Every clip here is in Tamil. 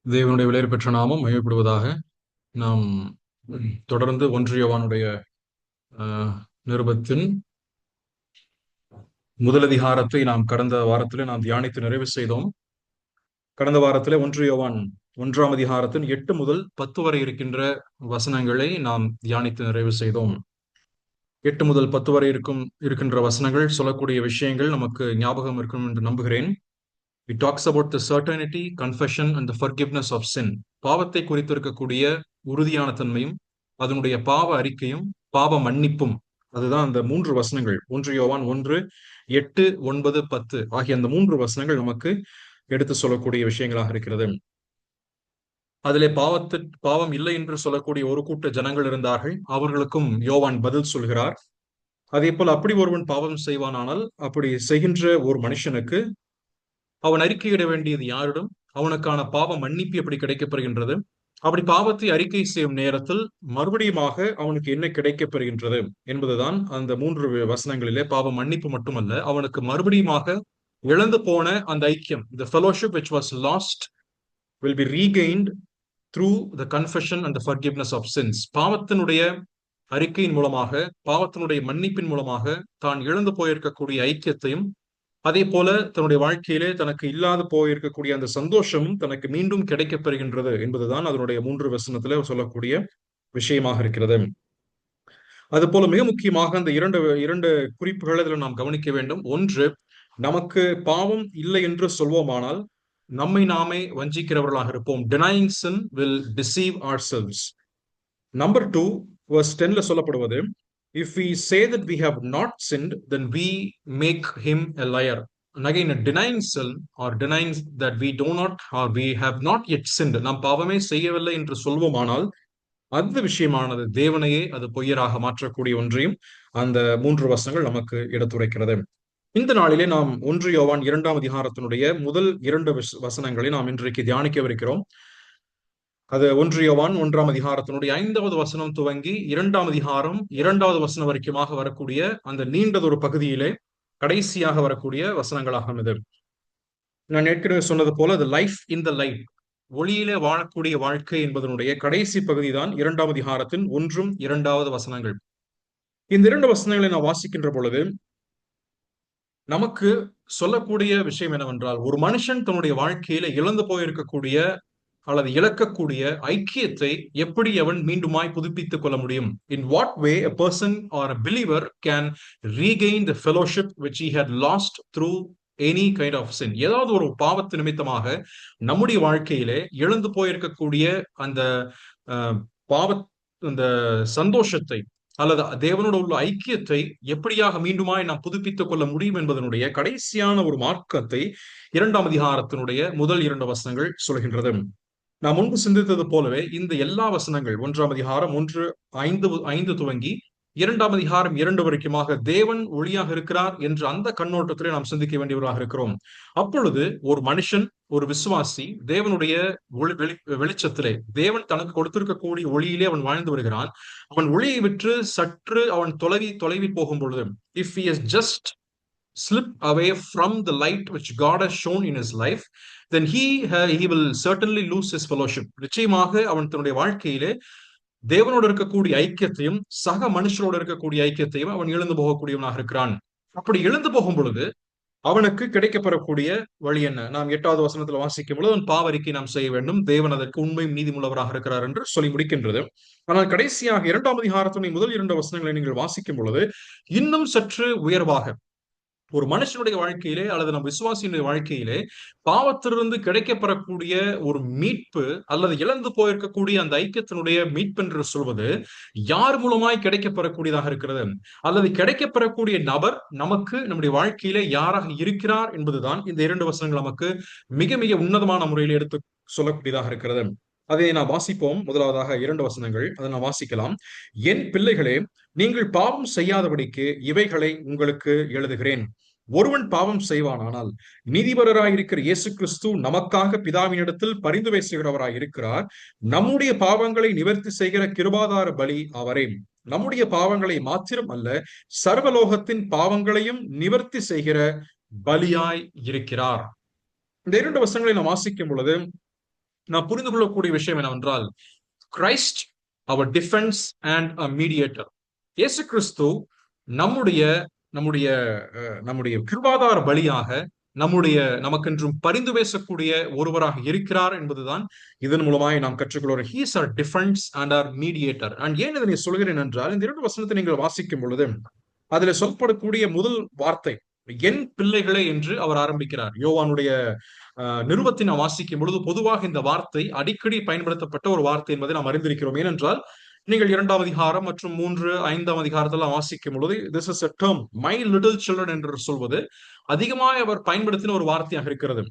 தேவனுடைய விலையேற பெற்ற நாமம் மகிமைப்படுவதாக. நாம் தொடர்ந்து யோவானுடைய நிருபத்தின் முதல் அதிகாரத்தை நாம் கடந்த வாரத்திலே நாம் தியானித்து நிறைவு செய்தோம். கடந்த வாரத்திலே யோவான் 1ஆம் அதிகாரத்தின் 8 முதல் 10 வரை இருக்கின்ற வசனங்களை நாம் தியானித்து நிறைவு செய்தோம். 8 முதல் 10 வரை இருக்கின்ற வசனங்கள் சொல்லக்கூடிய விஷயங்கள் நமக்கு ஞாபகம் இருக்கும் என்று நம்புகிறேன். It talks about the certainty, confession and the forgiveness of sin. பாவத்தை குறித்திருக்கக்கூடிய உறுதியான தன்மையும் அதனுடைய பாவ அறிக்கையும் பாவ மன்னிப்பும், அதுதான் அந்த 3 வசனங்கள். 1 யோவான் 1, 8, 9, 10 ஆகிய அந்த 3 வசனங்கள் நமக்கு எடுத்து சொல்லக்கூடிய விஷயங்களாக இருக்கிறது. அதிலே பாவம் இல்லை என்று சொல்லக்கூடிய ஒரு கூட்ட ஜனங்கள் இருந்தார்கள். அவர்களுக்கும் யோவான் பதில் சொல்கிறார். அதே போல் அப்படி ஒருவன் பாவம் செய்வானானால் அப்படி செய்கின்ற ஒரு மனுஷனுக்கு அவன் அறிக்கையிட வேண்டியது யாரிடம்? அவனுக்கான பாவ மன்னிப்பு எப்படி கிடைக்கப்பெறுகின்றது? அப்படி பாவத்தை அறிக்கை செய்யும் நேரத்தில் மறுபடியுமாக அவனுக்கு என்ன கிடைக்கப்பெறுகின்றது என்பதுதான் அந்த 3 வசனங்களிலே. பாவ மன்னிப்பு மட்டுமல்ல, அவனுக்கு மறுபடியுமாக இழந்து போன அந்த ஐக்கியம், the fellowship which was lost will be regained through the confession and the forgiveness of sins. பாவத்தினுடைய அறிக்கையின் மூலமாக, பாவத்தினுடைய மன்னிப்பின் மூலமாக தான் இழந்து போயிருக்கக்கூடிய ஐக்கியத்தையும், அதே போல தன்னுடைய வாழ்க்கையிலே தனக்கு இல்லாது போயிருக்கக்கூடிய அந்த சந்தோஷமும் தனக்கு மீண்டும் கிடைக்கப் பெறுகின்றது என்பதுதான் அதனுடைய 3 வசனத்துல சொல்லக்கூடிய விஷயமாக இருக்கிறது. அது போல மிக முக்கியமாக அந்த இரண்டு குறிப்புகளை இதில் நாம் கவனிக்க வேண்டும். ஒன்று, நமக்கு பாவம் இல்லை என்று சொல்வோமானால் நம்மை நாமே வஞ்சிக்கிறவர்களாக இருப்போம். denying sin will deceive ourselves. Number 2, verse 10ல சொல்லப்படுவது, if we say that we have not sinned, then we make him a liar. And again, denying sin or denying that we do not or we have not yet sinned, நாம் பாவமே செய்யவில்லை என்று சொல்வோமானால் அந்த விஷயமானது தேவனையே அது பொய்யராக மாற்றக்கூடிய ஒன்றையும் அந்த 3 வசனங்கள் நமக்கு எடுத்துரைக்கிறது. இந்த நாளிலே நாம் 1 யோவான் 2ஆம் அதிகாரத்தினுடைய முதல் 2 வசனங்களை நாம் இன்றைக்கு தியானிக்கவிருக்கிறோம். அது 1 யோவான் 1ஆம் அதிகாரத்தினுடைய 5வது வசனம் துவங்கி 2ஆம் அதிகாரம் 2வது வசனம் வரைக்குமாக வரக்கூடிய அந்த நீண்டதொரு பகுதியிலே கடைசியாக வரக்கூடிய வசனங்களாகும் இது. நான் ஏற்கனவே சொன்னது போல அது லைஃப் இன் த லைட், ஒளியிலே வாழக்கூடிய வாழ்க்கை என்பதனுடைய கடைசி பகுதி தான் 2ஆம் அதிகாரத்தின் 1 2வது வசனங்கள். இந்த 2 வசனங்களை நான் வாசிக்கின்ற பொழுது நமக்கு சொல்லக்கூடிய விஷயம் என்னவென்றால், ஒரு மனுஷன் தன்னுடைய வாழ்க்கையில இழந்து போயிருக்கக்கூடிய அல்லது இழக்கக்கூடிய ஐக்கியத்தை எப்படி அவன் மீண்டுமாய் புதுப்பித்துக் கொள்ள முடியும்? In what way a person or a believer can regain the fellowship which he had lost through any kind of sin? ஏதாவது ஒரு பாவத்து நிமித்தமாக நம்முடைய வாழ்க்கையிலே இழந்து போயிருக்கக்கூடிய அந்த பாவ அந்த சந்தோஷத்தை அல்லது தேவனோடு உள்ள ஐக்கியத்தை எப்படியாக மீண்டுமாய் நாம் புதுப்பித்துக் கொள்ள முடியும் என்பதனுடைய கடைசியான ஒரு மார்க்கத்தை 2ஆம் அதிகாரத்தினுடைய முதல் 2 வசனங்கள் சொல்கின்றது. நான் முன்பு சிந்தித்தது போலவே இந்த எல்லா வசனங்கள் 1ஆம் அதிகாரம் 1:5 துவங்கி 2ஆம் அதிகாரம் 2 வரைக்குமாக தேவன் ஒளியாக இருக்கிறார் என்ற அந்த கண்ணோட்டத்திலே நாம் சிந்திக்க வேண்டியவராக இருக்கிறோம். அப்பொழுது ஒரு மனுஷன், ஒரு விசுவாசி தேவனுடைய வெளிச்சத்திலே, தேவன் தனக்கு கொடுத்திருக்கக்கூடிய ஒளியிலே அவன் வாழ்ந்து வருகிறான். அவன் ஒளியை விட்டு சற்று அவன் தொலைவி போகும் பொழுது, if he has just slip away from the light which God has shown in his life, then he will certainly lose his fellowship. நிச்சயமாக அவன் தன்னுடைய வாழ்க்கையிலே தேவனோடு இருக்கக்கூடிய ஐக்கியத்தையும் சக மனுஷரோடு இருக்கக்கூடிய ஐக்கியத்தையும் அவன் இழந்து போகக்கூடியவனாக இருக்கிறான். அப்படி இழந்து போகும் பொழுது அவனுக்கு கிடைக்கப்பெறக்கூடிய வழி என்ன? நாம் 8வது வசனத்துல வாசிக்கும் பொழுது அவன் பாவரிக்கை நாம் செய்ய வேண்டும், தேவன் அதற்கு உண்மையும் நீதிமுள்ளவராக இருக்கிறார் என்று சொல்லி முடிக்கின்றது. ஆனால் கடைசியாக 2ஆம் அதிகாரத்தினுடைய முதல் 2 வசனங்களை நீங்கள் வாசிக்கும் பொழுது இன்னும் சற்று உயர்வாக ஒரு மனுஷனுடைய வாழ்க்கையிலே அல்லது நம் விசுவாசியினுடைய வாழ்க்கையிலே பாவத்திலிருந்து கிடைக்கப்பெறக்கூடிய ஒரு மீட்பு அல்லது இழந்து போயிருக்கக்கூடிய அந்த ஐக்கியத்தினுடைய மீட்பு என்று சொல்வது யார் மூலமாய் கிடைக்கப்பெறக்கூடியதாக இருக்கிறது, அல்லது கிடைக்கப்பெறக்கூடிய நபர் நமக்கு நம்முடைய வாழ்க்கையிலே யாராக இருக்கிறார் என்பதுதான் இந்த 2 வசனங்கள் நமக்கு மிக மிக உன்னதமான முறையில் எடுத்து சொல்லக்கூடியதாக இருக்கிறது. அதை நாம் வாசிப்போம். முதலாவதாக 2 வசனங்கள், அதை நாம் வாசிக்கலாம். என் பிள்ளைகளே, நீங்கள் பாவம் செய்யாதபடிக்கு இவைகளை உங்களுக்கு எழுதுகிறேன். ஒருவன் பாவம் செய்வானானால் நீதிபரராயிருக்கிற இயேசு கிறிஸ்து நமக்காக பிதாவினிடத்தில் பரிந்து பேசுகிறவராய் இருக்கிறார். நம்முடைய பாவங்களை நிவர்த்தி செய்கிற கிருபாதார பலி அவரே. நம்முடைய பாவங்களை மாத்திரம் அல்ல, சர்வலோகத்தின் பாவங்களையும் நிவர்த்தி செய்கிற பலியாய் இருக்கிறார். இந்த 2 வசனங்களை நாம் வாசிக்கும் பொழுது நாம் புரிந்து கொள்ளக்கூடிய விஷயம் என்னவென்றால், கிரைஸ்ட் அவர் டிஃபென்ஸ் அண்ட் அ மீடியேட்டர். இயேசு கிறிஸ்து நம்முடைய நம்முடைய நம்முடைய கிருபாதார பலியாக நமக்கென்றும் பரிந்து பேசக்கூடிய ஒருவராக இருக்கிறார் என்பதுதான் இதன் மூலமாய் நாம் கற்றுக்கொள்கிறோம். He is our defense and our mediator. And ஏன் இதனை சொல்கிறேன் என்றால், இந்த 2 வசனத்தை நீங்கள் வாசிக்கும் பொழுது அதில் சொல்லப்படக்கூடிய முதல் வார்த்தை என் பிள்ளைகளே என்று அவர் ஆரம்பிக்கிறார். யோவானுடைய நிருபத்தை நாம் வாசிக்கும் பொழுது பொதுவாக இந்த வார்த்தை அடிக்கடி பயன்படுத்தப்பட்ட ஒரு வார்த்தை என்பதை நாம் அறிந்திருக்கிறோம். ஏனென்றால் நீங்கள் 2ஆம் அதிகாரம் மற்றும் 3, 5ஆம் அதிகாரத்தெல்லாம் வாசிக்கும் பொழுது this is a term, my little children என்று சொல்வது அதிகமாக அவர் பயன்படுத்தின ஒரு வார்த்தையாக இருக்கிறது.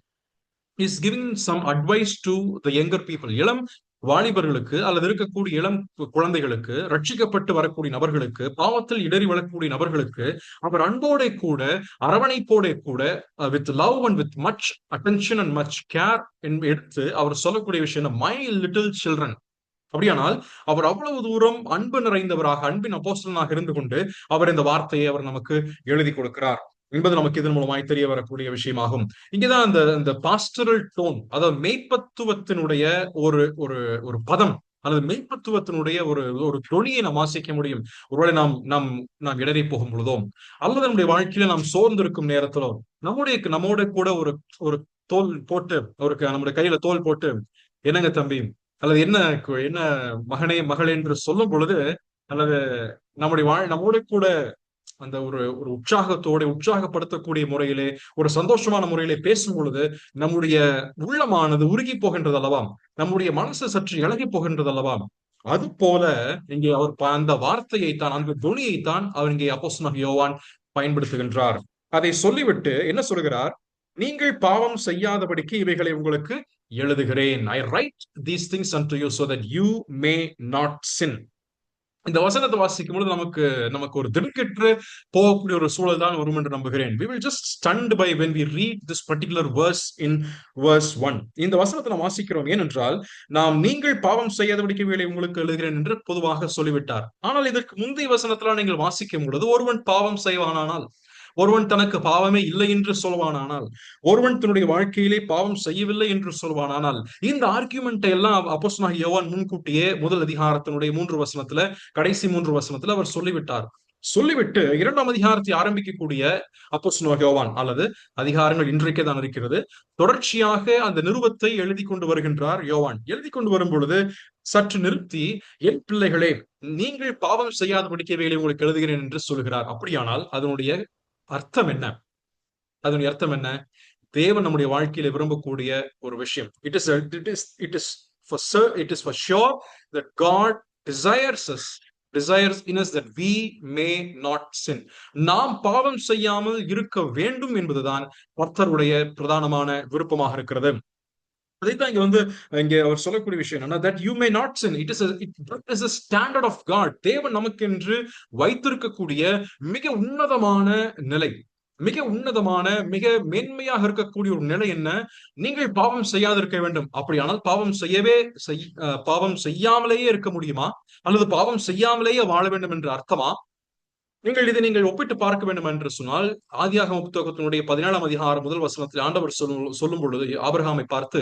Is giving some advice to the younger people. இளம் வாலிபர்களுக்கு அல்லது இருக்கக்கூடிய இளம் குழந்தைகளுக்கு, ரட்சிக்கப்பட்டு வரக்கூடிய நபர்களுக்கு, பாவத்தில் இடறி வரக்கூடிய நபர்களுக்கு அவர் அன்போட கூட, அரவணைப்போட கூட, with love and with much attention and much care எடுத்து அவர் சொல்லக்கூடிய விஷயம் மை லிட்டில் சில்ட்ரன். அப்படியானால் அவர் அவ்வளவு தூரம் அன்பு நிறைந்தவராக, அன்பின் அப்போஸ்தலனாக இருந்து கொண்டு அவர் இந்த வார்த்தையை அவர் நமக்கு எழுதி கொடுக்கிறார் என்பது நமக்கு இதன் மூலமாய் தெரிய வரக்கூடிய விஷயமாகும். இங்கேதான் இந்த பாஸ்டரல் டோன், அதாவது மெய்ப்பத்துவத்தினுடைய ஒரு ஒரு ஒரு பதம் அல்லது மெய்ப்பத்துவத்தினுடைய ஒரு ஒரு தொனியை நாம் வாசிக்க முடியும். ஒருவேளை நாம் இடறி போகும் பொழுதோ அல்லது நம்முடைய வாழ்க்கையில நாம் சோர்ந்திருக்கும் நேரத்திலோ நம்மோட கூட ஒரு ஒரு தோல் போட்டு நம்முடைய கையில தோல் போட்டு, என்னங்க தம்பி அல்லது என்ன என்ன மகனே மகளே என்று சொல்லும் பொழுது, அல்லது நம்மோட கூட அந்த ஒரு ஒரு உற்சாகப்படுத்தக்கூடிய முறையிலே, ஒரு சந்தோஷமான முறையிலே பேசும் பொழுது நம்முடைய உள்ளமானது உருகி போகின்றது அல்லவா, நம்முடைய மனசு சற்று இழகி போகின்றது அல்லவா. அது போல இங்கே அவர் அந்த வார்த்தையை தான், அந்த துணியை தான் அவர் இங்கே அப்போஸ்தலனாகிய யோவான் பயன்படுத்துகின்றார். அதை சொல்லிவிட்டு என்ன சொல்கிறார்? நீங்கள் பாவம் செய்யாதபடிக்கு இவைகளை உங்களுக்கு எழுதுகிறேன். I write these things unto you so that you may not sin. இந்த வசனத்தை வாசிக்கும் பொழுது நமக்கு ஒரு திடுக்கிட்டு போகக்கூடிய ஒரு சூழல் தான் வரும் என்று நம்புகிறேன். We will just stunned by when we read this particular verse in verse 1. இந்த வசனத்தை நாம் வாசிக்கிறோம் ஏனென்றால், நீங்கள் பாவம் செய்யாதபடிக்கு இவைகளை உங்களுக்கு எழுதுகிறேன் என்று பொதுவாக சொல்லிவிட்டார். ஆனால் இதற்கு முந்தைய வசனத்துல நீங்கள் வாசிக்கும் பொழுது, ஒருவன் பாவம் செய்வானானால், ஒருவன் தனக்கு பாவமே இல்லை என்று சொல்வானானால், ஒருவன் தன்னுடைய வாழ்க்கையிலே பாவம் செய்யவில்லை என்று சொல்வானானால், இந்த ஆர்கியூமெண்ட் எல்லாம் அப்போஸ்தலனாகிய யோவான் முன்கூட்டியே முதல் அதிகாரத்தினுடைய 3 வசனத்துல, கடைசி 3 வசனத்துல அவர் சொல்லிவிட்டார். சொல்லிவிட்டு 2ஆம் அதிகாரத்தை ஆரம்பிக்கக்கூடிய அப்போஸ்தலனாகிய யோவான், அல்லது அதிகாரங்கள் இன்றைக்கே தான் இருக்கிறது, தொடர்ச்சியாக அந்த நிருபத்தை எழுதி கொண்டு வருகின்றார் யோவான். எழுதி கொண்டு வரும் பொழுது சற்று நிறுத்தி, என் பிள்ளைகளே நீங்கள் பாவம் செய்யாதபடிக்கு இவைகளை உங்களுக்கு எழுதுகிறேன் என்று சொல்கிறார். அப்படியானால் அதனுடைய அர்த்தம் என்ன? அதனுடைய அர்த்தம் என்ன? தேவன் நம்முடைய வாழ்க்கையில விரும்பக்கூடிய ஒரு விஷயம். It is for sure that God desires in us that we may not sin. நாம் பாவம் செய்யாமல் இருக்க வேண்டும் என்பதுதான் கர்த்தருடைய பிரதானமான விருப்பமாக இருக்கிறது. அதைத்தான் இங்க அவர் சொல்லக்கூடிய விஷயம் என்னன்னா, that you may not sin. It is a standard of God. தேவன் நமக்கென்று வைத்திருக்கக்கூடிய மிக உன்னதமான நிலை, மிக உன்னதமான, மிக மேன்மையாக இருக்கக்கூடிய ஒரு நிலை என்ன? நீங்கள் பாவம் செய்யாதிருக்க வேண்டும். அப்படியானால் பாவம் செய்யாமலேயே இருக்க முடியுமா, அல்லது பாவம் செய்யாமலேயே வாழ வேண்டும் என்று அர்த்தமா? நீங்கள் ஒப்பிட்டு பார்க்க வேண்டும் என்று சொன்னால், ஆதியாகம புத்தகத்தினுடைய 17ஆம் அதிகாரம் முதல் வசனத்தில் ஆண்டவர் சொல்லும் பொழுது ஆபிரகாமை பார்த்து,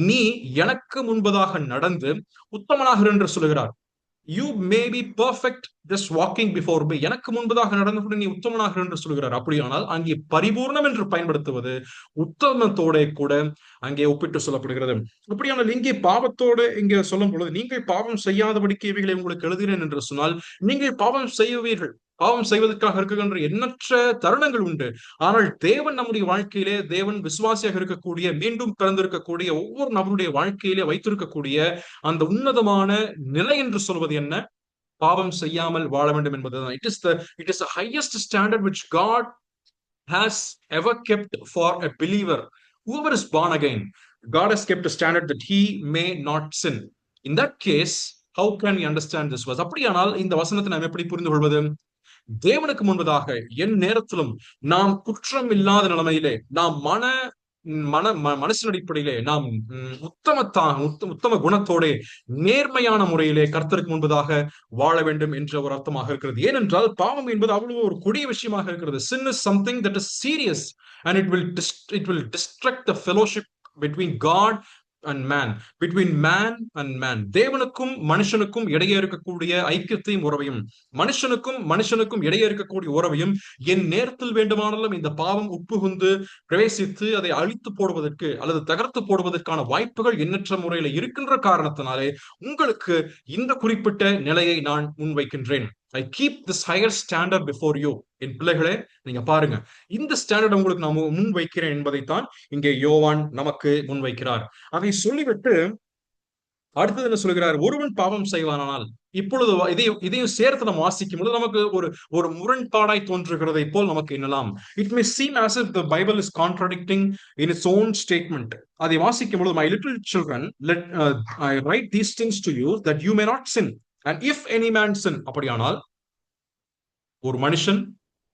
நீ எனக்கு முன்பதாக நடந்து உத்தமனாக என்று சொல்லுகிறார். You may be perfect just walking before me. எனக்கு முன்பதாக நடந்து நீ உத்தமனாக என்று சொல்கிறார். அப்படியானால் அங்கே பரிபூர்ணம் என்று பயன்படுத்துவது உத்தமத்தோட கூட அங்கே ஒப்பிட்டு சொல்லப்படுகிறது. அப்படியானால் இங்கே பாவத்தோடு இங்கே சொல்லும் பொழுது, நீங்கள் பாவம் செய்யாதபடிக்கு இவைகளை உங்களுக்கு எழுதுகிறேன் என்று சொன்னால், நீங்கள் பாவம் செய்வீர்கள். பாவம் செய்வதற்காக இருக்கின்ற எண்ணற்ற தருணங்கள் உண்டு. ஆனால் தேவன் நம்முடைய வாழ்க்கையிலே, தேவன் விசுவாசியாக இருக்கக்கூடிய, மீண்டும் பிறந்திருக்கக்கூடிய ஒவ்வொரு நபருடைய வாழ்க்கையிலே வைத்திருக்கக்கூடிய அந்த உன்னதமான நிலை என்று சொல்வது என்ன? பாவம் செய்யாமல் வாழ வேண்டும் என்பதுதான். It is the highest standard which God has ever kept for a believer. Whoever is born again, God has kept a standard that he may not sin. In that case, how can we understand this verse? அப்படியானால் இந்த வசனத்தை நாம் எப்படி புரிந்து கொள்வது? தேவனுக்கு முன்பதாக என் நேரத்திலும் நாம் குற்றம் இல்லாத நிலைமையிலே, நாம் மனசின் அடிப்படையிலே நாம் உத்தம குணத்தோட நேர்மையான முறையிலே கர்த்தருக்கு முன்பதாக வாழ வேண்டும் என்ற ஒரு அர்த்தமாக இருக்கிறது. ஏனென்றால் பாவம் என்பது அவ்வளவு ஒரு கொடிய விஷயமாக இருக்கிறது. Sin is something that is serious and it will distract the fellowship between God and man, between man and man, தேவனுக்கும் மனுஷனுக்கும் இடையே இருக்கக்கூடிய ஐக்கியத்தையும் உறவையும், மனுஷனுக்கும் மனுஷனுக்கும் இடையே இருக்கக்கூடிய உறவையும் என் நேரத்தில் வேண்டுமானாலும் இந்த பாவம் உட்புகுந்து பிரவேசித்து அதை அழித்து போடுவதற்கு அல்லது தகர்த்து போடுவதற்கான வாய்ப்புகள் எண்ணற்ற முறையில இருக்கின்ற காரணத்தினாலே உங்களுக்கு இந்த குறிப்பிட்ட நிலையை நான் முன்வைக்கின்றேன். I keep this higher standard before you. என் பிள்ளைகளே, நீங்க பாருங்க, இந்த ஸ்டாண்டர்ட் உங்களுக்கு நான் முன் வைக்கிறேன் என்பதைத்தான் இங்கே யோவான் நமக்கு முன்வைக்கிறார். அதை சொல்லிவிட்டு அடுத்தது என்ன சொல்கிறார்? ஒருவன் பாவம் செய்வானால், இப்பொழுது இதையும் சேர்த்து நம்ம வாசிக்கும் பொழுது நமக்கு ஒரு முரண்பாடாய் தோன்றுகிறதை போல் நமக்கு எண்ணலாம். It may seem as if the Bible is contradicting in its own statement. அதை வாசிக்கும் பொழுது, my little children, let I write these things to you that you may not sin. And if any man sin, அப்படியானால் ஒரு மனுஷன்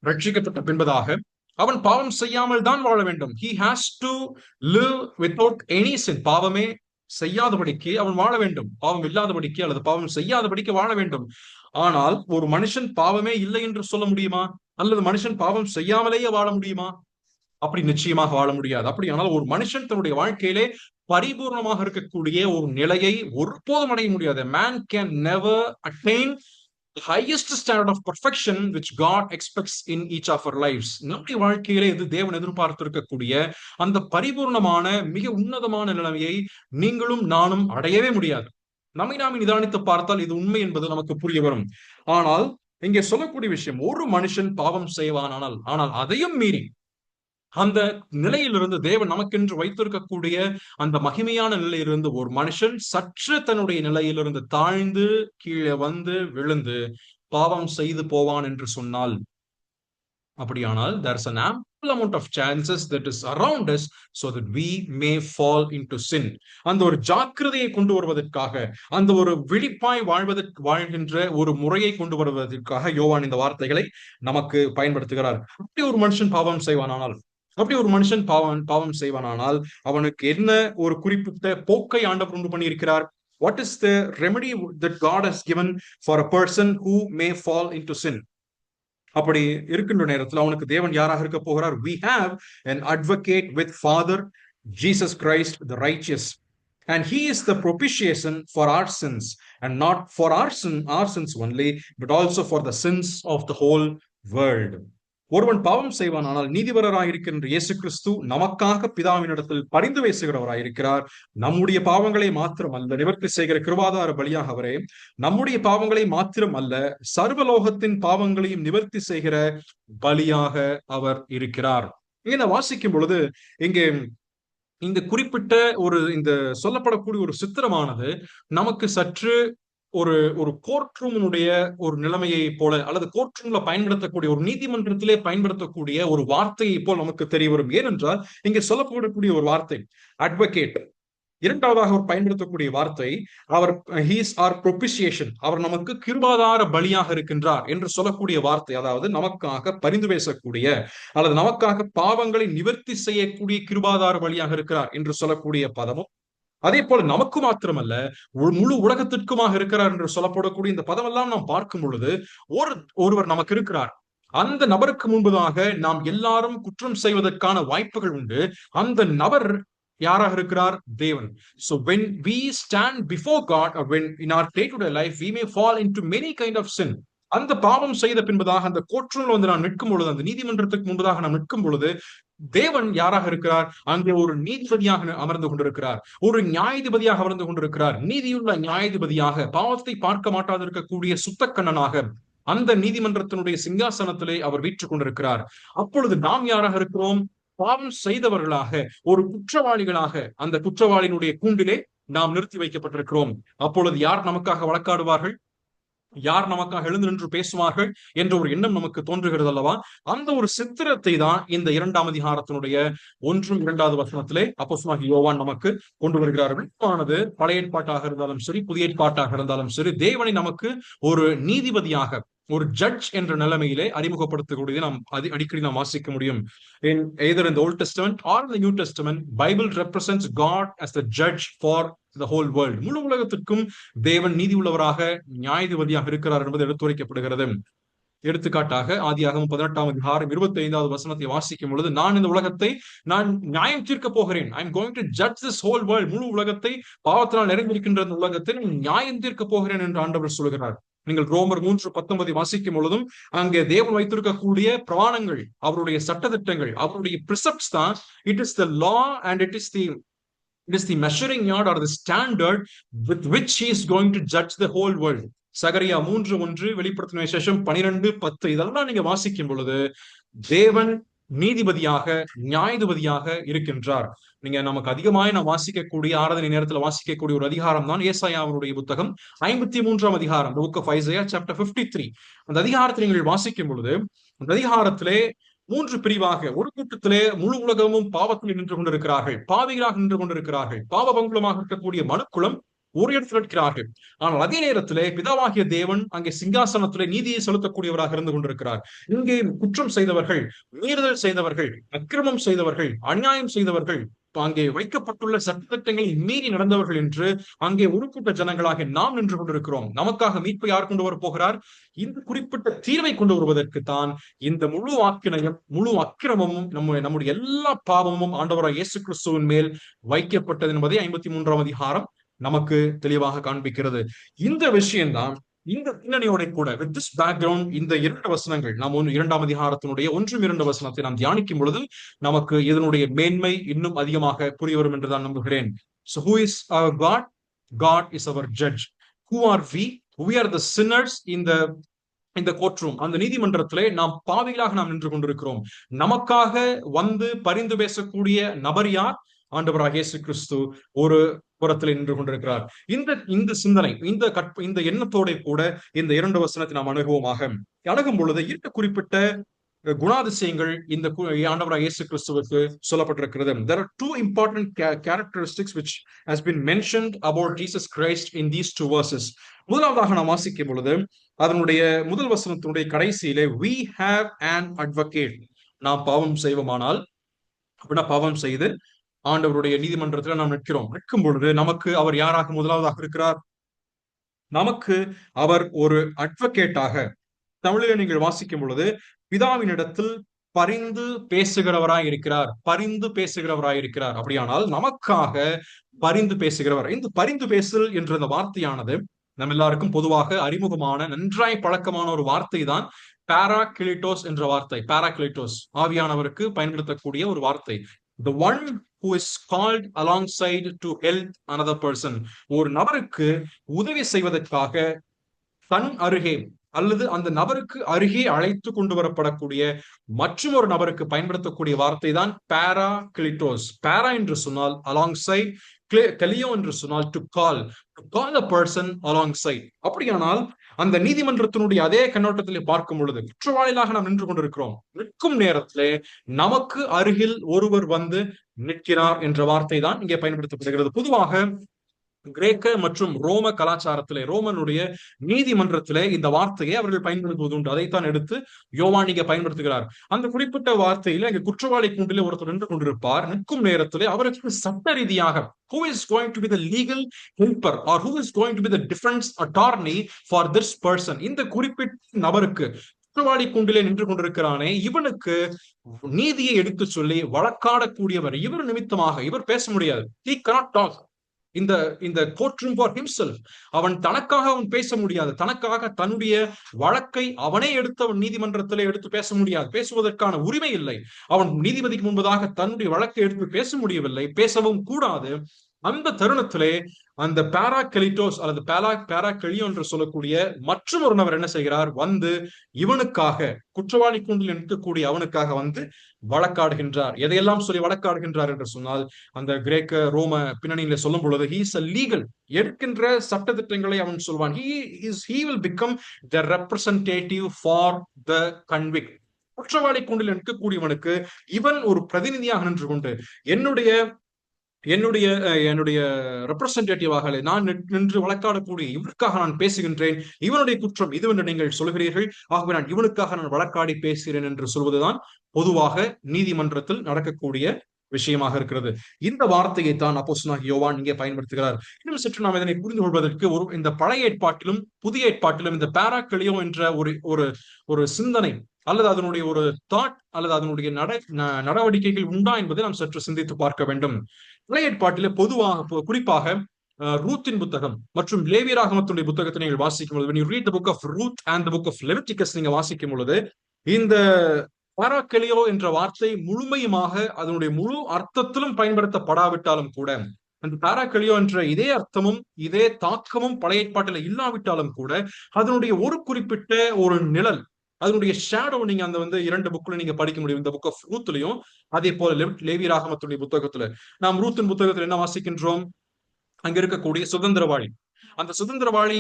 ரட்சிக்கப்பட்ட பின்பதாக அவன் பாவம் செய்யாமல் தான் வாழ வேண்டும். He has to live without any sin. பாவமே செய்யாதபடிக்கு அவன் வாழ வேண்டும். பாவம் இல்லாதபடிக்கு அல்லது பாவம் செய்யாதபடிக்கு வாழ வேண்டும். ஆனால் ஒரு மனுஷன் பாவமே இல்லை என்று சொல்ல முடியுமா? அல்லது மனுஷன் பாவம் செய்யாமலேயே வாழ முடியுமா? அப்படி நிச்சயமாக வாழ முடியாது. அப்படியானால் ஒரு மனுஷன் தன்னுடைய வாழ்க்கையிலே பரிபூர்ணமாக இருக்கக்கூடிய ஒரு நிலையை ஒருபோதும் அடைய முடியாது. Man can never attain the highest standard of perfection which God expects in each of our lives. நம்முடைய வாழ்க்கையிலே இது தேவன் எதிர்பார்த்திருக்கக்கூடிய அந்த பரிபூர்ணமான மிக உன்னதமான நிலைமையை நீங்களும் நானும் அடையவே முடியாது. நம்மை நாம் நிதானித்து பார்த்தால் இது உண்மை என்பது நமக்கு புரிய வரும். ஆனால் இங்கே சொல்லக்கூடிய விஷயம், ஒரு மனுஷன் பாவம் செய்வானால், ஆனால் அதையும் மீறி அந்த நிலையிலிருந்து தேவன் நமக்கென்று வைத்திருக்கக்கூடிய அந்த மகிமையான நிலையிலிருந்து ஒரு மனுஷன் சற்று தன்னுடைய நிலையிலிருந்து தாழ்ந்து கீழே வந்து விழுந்து பாவம் செய்து போவான் என்று சொன்னால், அப்படியானால் there's an ample amount of chances that is around us so that we may fall into sin. அந்த ஒரு ஜாக்கிரதையை கொண்டு வருவதற்காக, அந்த ஒரு விழிப்பாய் வாழ்கின்ற ஒரு முறையை கொண்டு வருவதற்காக யோவான் இந்த வார்த்தைகளை நமக்கு பயன்படுத்துகிறார். அப்படி ஒரு மனுஷன் பாவம் செய்வானானால் அவனுக்கு என்ன ஒரு குறிப்பிட்ட போக்கை ஆண்டவர் உண்டு பண்ணியிருக்கிறார்? What is the remedy that God has given for a person who may fall into sin? அப்படி இருக்கின்ற நேரத்தில் அவனுக்கு தேவன் யாராக இருக்க போகிறார்? We have an advocate with Father, Jesus Christ the righteous, and he is the propitiation for our sins, and not for our sins only, but also for the sins of the whole world. ஒருவன் பாவம் செய்வானால் நீதிபரராயிருக்கின்ற இயேசு கிறிஸ்து நமக்காக பிதாவினிடத்தில் பரிந்து பேசுகிறவராயிருக்கிறார். நம்முடைய பாவங்களை மாத்திரம் அல்ல நிவர்த்தி செய்கிற கிருபாதார பலியாக அவரே, நம்முடைய பாவங்களை மாத்திரம் அல்ல சர்வலோகத்தின் பாவங்களையும் நிவர்த்தி செய்கிற பலியாக அவர் இருக்கிறார். இங்க வாசிக்கும் பொழுது இங்கே இந்த குறிப்பிட்ட இந்த சொல்லப்படக்கூடிய ஒரு சித்திரமானது நமக்கு சற்று ஒரு கோர்ட் ரூமினுடைய ஒரு நிலைமையை போல, அல்லது கோர்ட் ரூம்ல பயன்படுத்தக்கூடிய ஒரு நீதிமன்றத்திலே பயன்படுத்தக்கூடிய ஒரு வார்த்தையை போல் நமக்கு தெரிய வரும். ஏனென்றால் இங்கே சொல்லப்படக்கூடிய ஒரு வார்த்தை அட்வொகேட். இரண்டாவதாக அவர் பயன்படுத்தக்கூடிய வார்த்தை அவர் ஹீஸ் ஆர் ப்ரொபிசியேஷன், அவர் நமக்கு கிருபாதார பலியாக இருக்கின்றார் என்று சொல்லக்கூடிய வார்த்தை, அதாவது நமக்காக பரிந்து பேசக்கூடிய அல்லது நமக்காக பாவங்களை நிவர்த்தி செய்யக்கூடிய கிருபாதார பலியாக இருக்கிறார் என்று சொல்லக்கூடிய பதமும், அதே போல நமக்கு மாத்திரமல்ல முழு உலகத்திற்குமாக இருக்கிறார் என்று சொல்லப்படக்கூடிய இந்த பதமெல்லாம் நாம் பார்க்கும் பொழுது ஒருவர் நமக்கு இருக்கிறார். அந்த நபருக்கு முன்பதாக நாம் எல்லாரும் குற்றம் செய்வதற்கான வாய்ப்புகள் உண்டு. அந்த நபர் யாராக இருக்கிறார்? தேவன். So when we stand before God, or when in our day-to-day life we may fall into many kind of sin. அந்த பாவம் செய்த பின்பதாக அந்த கோர்ட்ரூம்ல வந்து நான் நிற்கும் பொழுது, அந்த நீதிமன்றத்துக்கு முன்பதாக நாம் நிற்கும் பொழுது தேவன் யாராக இருக்கிறார்? அங்கே ஒரு நீதிபதியாக அமர்ந்து கொண்டிருக்கிறார், ஒரு நியாயாதிபதியாக அமர்ந்து கொண்டிருக்கிறார். நீதியுள்ள நியாயாதிபதியாக, பாவத்தை பார்க்க மாட்டாதிருக்கக்கூடிய சுத்தக்கண்ணனாக அந்த நீதிமன்றத்தினுடைய சிங்காசனத்திலே அவர் வீற்றுக் கொண்டிருக்கிறார். அப்பொழுது நாம் யாராக இருக்கிறோம்? பாவம் செய்தவர்களாக, ஒரு குற்றவாளிகளாக அந்த குற்றவாளியினுடைய கூண்டிலே நாம் நிறுத்தி வைக்கப்பட்டிருக்கிறோம். அப்பொழுது யார் நமக்காக வழக்காடுவார்கள்? யார் நமக்காக எழுந்து நின்று பேசுவார்கள் என்ற ஒரு எண்ணம் நமக்கு தோன்றுகிறது அல்லவா? அந்த ஒரு சித்திரத்தை தான் இந்த 2ஆம் அதிகாரத்தினுடைய 1, 2வது வசனத்திலே அப்போஸ்தலனாகிய யோவான் நமக்கு கொண்டு வருகிறார்கள். ஆனது பழைய ஏற்பாட்டாக இருந்தாலும் சரி, புதிய ஏற்பாட்டாக இருந்தாலும் சரி, தேவனை நமக்கு ஒரு நீதிபதியாக, ஒரு ஜட்ஜ் என்ற நிலைமையிலே அறிமுகப்படுத்தக்கூடியதை நாம் அடிக்கடி நாம் வாசிக்க முடியும். In either in the Old Testament or in the New Testament, Bible represents God as the judge for the whole world. முழு உலகத்திற்கும் தேவன் நீதி உள்ளவராக, நியாயாதிபதியாக இருக்கிறார் என்பது எடுத்துரைக்கப்படுகிறது. எடுத்துக்காட்டாக ஆதியாகமம் 18 25 வசனத்தை வாசிக்கும் பொழுது, நான் இந்த உலகத்தை நான் நியாயம் தீர்க்க போகிறேன். I am going to judge this whole world. முழு உலகத்தை, பாவத்தினால் நிறைந்திருக்கின்ற இந்த உலகத்தை நியாயம் தீர்க்க போகிறேன் என்று ஆண்டவர் சொல்கிறார். நீங்கள் ரோமர் 3:19 வாசிக்கும் பொழுதும் அங்கே தேவன் வைத்திருக்கக்கூடிய பிரமாணங்கள், அவருடைய சட்டதிட்டங்கள், அவருடைய பிரிசெப்ட்ஸ் தான் it is the law and it is the measuring yard or the standard with which he is going to judge the whole world. சகரியா 3:1, வெளிப்படுத்தின விசேஷம் 12:10 இதெல்லாம் நீங்க வாசிக்கும் பொழுது தேவன் நீதிபதியாக, நியாயாதிபதியாக இருக்கின்றார். நீங்க நமக்கு அதிகமாக நான் வாசிக்கக்கூடிய, ஆராதனை நேரத்தில் வாசிக்கக்கூடிய ஒரு அதிகாரம் தான் ஏசாயாவுடைய புத்தகம் 53 அதிகாரம், the book of Isaiah chapter 53. அந்த அதிகாரத்தை நீங்கள் வாசிக்கும் பொழுது அந்த அதிகாரத்திலே 3 பிரிவாக, ஒரு கூட்டத்திலே முழு உலகமும் பாவத்தில் நின்று கொண்டிருக்கிறார்கள், பாவிகளாக நின்று கொண்டிருக்கிறார்கள், பாவ பங்குலமாக இருக்கக்கூடிய மனுக்குலம் ஒரு இடத்தில் இருக்கிறார்கள். ஆனால் அதே நேரத்திலே பிதாவாகிய தேவன் அங்கே சிங்காசனத்திலே நீதியை செலுத்தக்கூடியவராக இருந்து கொண்டிருக்கிறார். இங்கே குற்றம் செய்தவர்கள், மீறுதல் செய்தவர்கள், அக்கிரமம் செய்தவர்கள், அநியாயம் செய்தவர்கள், அங்கே வைக்கப்பட்டுள்ள சட்டத்திட்டங்களை மீறி நடந்தவர்கள் என்று அங்கே ஒரு கூட்ட ஜனங்களாக நாம் நின்று கொண்டிருக்கிறோம். நமக்காக மீட்பை யார் கொண்டு வர போகிறார்? இந்த குறிப்பிட்ட தீர்வை கொண்டு வருவதற்கு தான் இந்த முழு ஆக்கினையும், முழு அக்கிரமமும், நம்முடைய எல்லா பாவமும் ஆண்டவராய் இயேசு கிறிஸ்துவின் மேல் வைக்கப்பட்டது என்பதை 53 அதிகாரம் நமக்கு தெளிவாக காண்பிக்கிறது. இந்த விஷயம்தான், இந்த பின்னணியோட கூட வித் திஸ் பேக்ரவுண்ட், இந்த 2 வசனங்கள் நாம் 2ஆம் அதிகாரத்தினுடைய 1-2 வசனத்தை நாம் தியானிக்கும் பொழுது நமக்கு இதனுடைய மேன்மை இன்னும் அதிகமாக புரிய வரும் என்றுதான் நம்புகிறேன். So who is our God? God is our judge. Who are we? We are the sinners in the courtroom. அந்த நீதிமன்றத்திலே நாம் பாவிகளாக நாம் நின்று கொண்டிருக்கிறோம். நமக்காக வந்து பரிந்து பேசக்கூடிய நபர் யார்? ஆண்டவராகிய இயேசு கிறிஸ்து ஒரு புறத்தில் நின்று கொண்டிருக்கிறார். இந்த சிந்தனை, இந்த எண்ணத்தோட கூட இந்த 2 வசனத்தை நாம் அணுகும் பொழுது 2 குறிப்பிட்ட குணாதிசயங்கள் இந்த ஆண்டவராகிய இயேசு கிறிஸ்துவுக்கு சொல்லப்பட்டிருக்கிறது. There are 2 important characteristics which has been mentioned about Jesus Christ in these 2 verses. முதலாவதாக நாம் வாசிக்கும் பொழுது அதனுடைய முதல் வசனத்தினுடைய கடைசியிலே we have an advocate. நாம் பாவம் செய்வோமானால், அப்படின்னா பாவம் செய்து ஆண்டவருடைய நீதிமன்றத்தில் நாம் நிற்கும் பொழுது நமக்கு அவர் யாராக முதலாவதாக இருக்கிறார்? நமக்கு அவர் ஒரு அட்வொகேட்டாக, தமிழில் நீங்கள் வாசிக்கும் பொழுது பிதாவினிடத்தில் பரிந்து பேசுகிறவராய் இருக்கிறார், பரிந்து பேசுகிறவராய் இருக்கிறார். அப்படியானால் நமக்காக பரிந்து பேசுகிறவர். இந்த பரிந்து பேசல் என்ற இந்த வார்த்தையானது நம்ம எல்லாருக்கும் பொதுவாக அறிமுகமான, நன்றாய் பழக்கமான ஒரு வார்த்தை தான் பாராக்ளிட்டோஸ் என்ற வார்த்தை. பாராக்ளிட்டோஸ் ஆவியானவருக்கு பயன்படுத்தக்கூடிய ஒரு வார்த்தை. The one who is called alongside to help another person. ஒரு நபருக்கு உதவி செய்வதற்காக தன் அருகே அல்லது அந்த நபருக்கு அருகே அழைத்து கொண்டு வரப்படக்கூடிய மற்றும் ஒரு நபருக்கு பயன்படுத்தக்கூடிய வார்த்தை தான் பாராக்ளிட்டோஸ். பாரா என்று சொன்னால் alongside, கலியோ என்று சொன்னால் to call a person alongside. அப்படியானால் அந்த நீதிமன்றத்தினுடைய அதே கண்ணோட்டத்திலே பார்க்கும் பொழுது குற்றவாளிகளாக நாம் நின்று கொண்டிருக்கிறோம். நிற்கும் நேரத்திலே நமக்கு அருகில் ஒருவர் வந்து நிற்கிறார் என்ற வார்த்தை தான் இங்கே பயன்படுத்தப்படுகிறது. பொதுவாக கிரேக்க மற்றும் ரோம கலாச்சாரத்திலே, ரோமனுடைய நீதிமன்றத்திலே இந்த வார்த்தையை அவர்கள் பயன்படுத்துவது உண்டு. அதைத்தான் எடுத்து யோவான் இங்கே பயன்படுத்துகிறார். அந்த குறிப்பிட்ட வார்த்தையில இங்க குற்றவாளி கூண்டிலே ஒருத்தர் நின்று கொண்டிருப்பார். நிற்கும் நேரத்திலே அவருக்கு சட்ட ரீதியாக who is going to be the legal helper or who is going to be the defense attorney for this person, இந்த குறிப்பிட்ட நபருக்கு, குற்றவாளி கூண்டிலே நின்று கொண்டிருக்கிறானே, இவனுக்கு நீதியை எடுத்து சொல்லி வழக்காடக்கூடியவர், இவர் நிமித்தமாக இவர் பேச முடியாது. He cannot talk இந்த courtroom for himself. அவன் தனக்காக அவன் பேச முடியாது. தனக்காக தன்னுடைய வழக்கை அவனே அவன் நீதிமன்றத்திலே எடுத்து பேச முடியாது. பேசுவதற்கான உரிமை இல்லை. அவன் நீதிபதிக்கு முன்பதாக தன்னுடைய வழக்கை எடுத்து பேச முடியவில்லை, பேசவும் கூடாது. அந்த தருணத்திலே அந்த பாராக்ளிட்டோஸ் அல்லது பாராக்ளியோ என்று சொல்லக்கூடிய மற்றும் ஒரு நபர் என்ன செய்கிறார்? வந்து இவனுக்காக, குற்றவாளி கூண்டில் நிற்கக்கூடிய அவனுக்காக வந்து வழக்காடுகின்றார். எதையெல்லாம் சொல்லி வழக்காடுகின்றார் என்று சொன்னால், அந்த கிரேக்க ரோம பின்னணியில சொல்லும் பொழுது he is a legal, எடுக்கின்ற சட்ட திட்டங்களை அவன் சொல்வான். he will become the representative for the convict. குற்றவாளி கூண்டில் நிற்கக்கூடியவனுக்கு இவன் ஒரு பிரதிநிதியாக நின்று கொண்டு என்னுடைய ரெப்ரசன்டேட்டிவாக நான் நின்று வழக்காடக்கூடிய இவருக்காக நான் பேசுகின்றேன், இவனுடைய குற்றம் இதுவென்று நீங்கள் சொல்கிறீர்கள், ஆகவே நான் இவனுக்காக நான் வழக்காடி பேசுகிறேன் என்று சொல்வதுதான் பொதுவாக நீதிமன்றத்தில் நடக்கக்கூடிய விஷயமாக இருக்கிறது. இந்த வார்த்தையை தான் அப்போஸ்தலனாகிய யோவான் இங்கே பயன்படுத்துகிறார். இன்னும் சற்று நாம் இதனை புரிந்து கொள்வதற்கு இந்த பழைய ஏற்பாட்டிலும் புதிய ஏற்பாட்டிலும் இந்த பாராக்ளியோ என்ற ஒரு ஒரு ஒரு சிந்தனை அல்லது அதனுடைய ஒரு தாட் அல்லது அதனுடைய நடவடிக்கைகள் உண்டா என்பதை நாம் சற்று சிந்தித்து பார்க்க வேண்டும். பழைய ஏற்பாட்டிலே பொதுவாக குறிப்பாக ரூத்தின் புத்தகம் மற்றும் லேவியராகமத்துடைய புத்தகத்தை நீங்கள் வாசிக்கும் பொழுது, when you read the book of Ruth and the book of Leviticus நீங்க வாசிக்கும் பொழுது, இந்த பாராக்ளியோ என்ற வார்த்தை முழுமையுமாக அதனுடைய முழு அர்த்தத்திலும் பயன்படுத்தப்படாவிட்டாலும் கூட, அந்த பாராக்ளியோ என்ற இதே அர்த்தமும் இதே தாக்கமும் பழைய ஏற்பாட்டில் இல்லாவிட்டாலும் கூட, அதனுடைய ஒரு குறிப்பிட்ட ஒரு நிழல், அதனுடைய ஷேடோ நீங்க அந்த 2 புக்ல நீங்க படிக்க முடியும். இந்த புக் ஆஃப் ரூத்லயும் அதே போல லேவியராகமத்துடைய புத்தகத்துல. நாம் ரூத்தின் புத்தகத்துல என்ன வாசிக்கின்றோம்? அங்க இருக்கக்கூடிய சுதந்திரவாளி, அந்த சுதந்திரவாளி